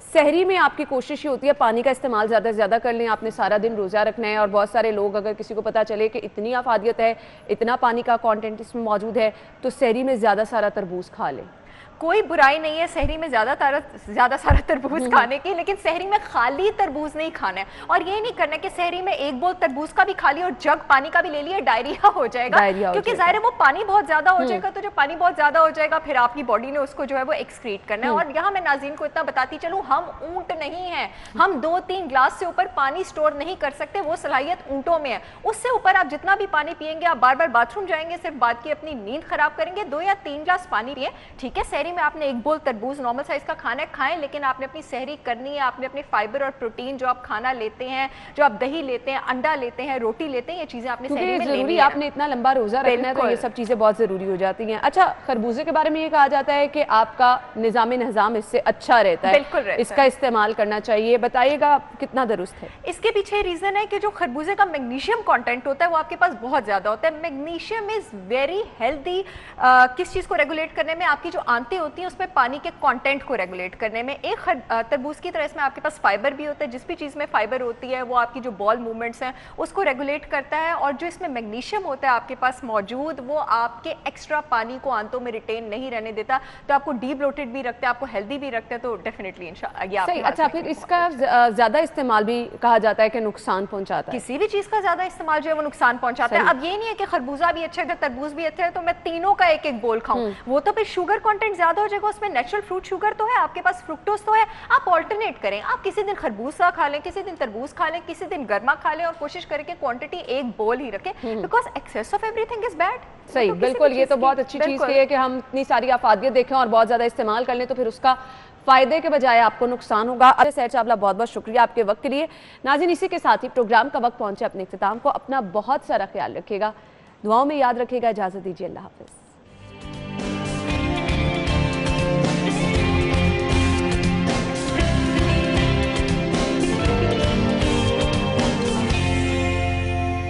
सहरी में आपकी कोशिश ये होती है पानी का इस्तेमाल ज़्यादा से ज़्यादा कर लें, आपने सारा दिन रोज़ा रखना है और बहुत सारे लोग, अगर किसी को पता चले कि इतनी अफादियत है, इतना पानी का कंटेंट इसमें मौजूद है, तो सहरी में ज़्यादा सारा तरबूज खा लें। कोई बुराई नहीं है सहरी में ज्यादा सारा तरबूज खाने की, लेकिन सहरी में खाली तरबूज नहीं खाना है। और ये नहीं करना कि सहरी में 1 बोल तरबूज का भी खा लिया और जग पानी का भी ले लिया, डायरिया हो जाएगा, क्योंकि जाहिर है वो पानी बहुत ज्यादा हो जाएगा। तो जो पानी बहुत ज्यादा हो जाएगा फिर आपकी बॉडी ने उसको जो है वो एक्सक्रीट करना है। और यहाँ मैं नाज़रीन को इतना बताती चलूँ, हम ऊंट नहीं है, हम 2-3 ग्लास से ऊपर पानी स्टोर नहीं कर सकते, वो सलाहियत ऊंटों में है। उससे ऊपर आप जितना भी पानी पियेंगे, आप बार बार बाथरूम जाएंगे, सिर्फ बात की अपनी नींद खराब करेंगे। 2 या 3 ग्लास पानी पिए, ठीक है। सहरी में आपने 1 बोल तरबूज नॉर्मल साइज का खाना है, खाएं, लेकिन आपने अपनी सहरी करनी है। आपने अपने फाइबर और प्रोटीन जो आप खाना लेते हैं, जो आप दही लेते हैं, अंडा लेते हैं, रोटी लेते हैं, ये चीजें आपने सहरी में लेनी है। आपने इतना लंबा रोजा रखना है तो ये सब चीजें बहुत जरूरी हो जाती हैं। अच्छा, खरबूजे के बारे में ये कहा जाता है कि आपका निजाम इससे अच्छा रहता है, बिल्कुल इसका इस्तेमाल करना चाहिए, बताइएगा कितना दुरुस्त है? इसके पीछे रीजन है कि जो खरबूजे का मैग्नीशियम कंटेंट होता है वो आपके पास बहुत ज्यादा होता है। Magnesium is very healthy. किस चीज को रेगुलेट करने में? आपकी जो आंतें होती हैं उसमें पानी के कंटेंट को रेगुलेट करने में। एक तरबूज की तरह इसमें आपके पास फाइबर भी होता है, जिस भी चीज़ में फाइबर होती है वो आपकी जो बॉल मूवमेंट्स हैं उसको रेगुलेट करता है। और जो इसमें मैग्नीशियम होता है आपके पास मौजूद, वो आपके एक्स्ट्रा पानी को आंतों में रिटेन नहीं रहने देता, तो आपको डीब्लोटेड भी रखता है, आपको हेल्दी भी रखता है। तो डेफिनेटली इंशाल्लाह। अच्छा, फिर इसका ज्यादा इस्तेमाल भी कहा जाता है कि नुकसान पहुंचाता है। किसी भी चीज़ का ज्यादा इस्तेमाल जो है वो नुकसान पहुंचाता है। अब ये नहीं है कि खरबूजा भी अच्छा है, तरबूज भी अच्छा है तो मैं तीनों का 1-1 बोल खाऊं, वो तो फिर शुगर कंटेंट ज्यादा हो जाएगा। उसमें नेचुरल फ्रूट शुगर तो है, आपके पास फ्रुक्टोज तो है। आप ऑल्टरनेट करें, आप किसी दिन खरबूजा खा लें, किसी दिन तरबूज खा लें, किसी दिन गर्मा खा लें, और कोशिश करें कि क्वांटिटी 1 बोल ही रखें, because excess of everything is bad. सही, बिल्कुल, ये तो बहुत अच्छी चीज़ है कि हम इतनी सारी अफादियत देखें और बहुत ज़्यादा इस्तेमाल कर लें तो फिर उसका फ़ायदे के बजाय आपको नुकसान होगा। अब सहर चावला, बहुत बहुत शुक्रिया आपके वक्त के लिए। नाज़रीन, इसी के साथ ही प्रोग्राम का वक्त पहुंचे अपने इख्तिताम को। अपना बहुत सारा ख्याल रखिएगा। दुआओं में याद रखेगा। इजाज़त दीजिए, अल्लाह हाफिज़।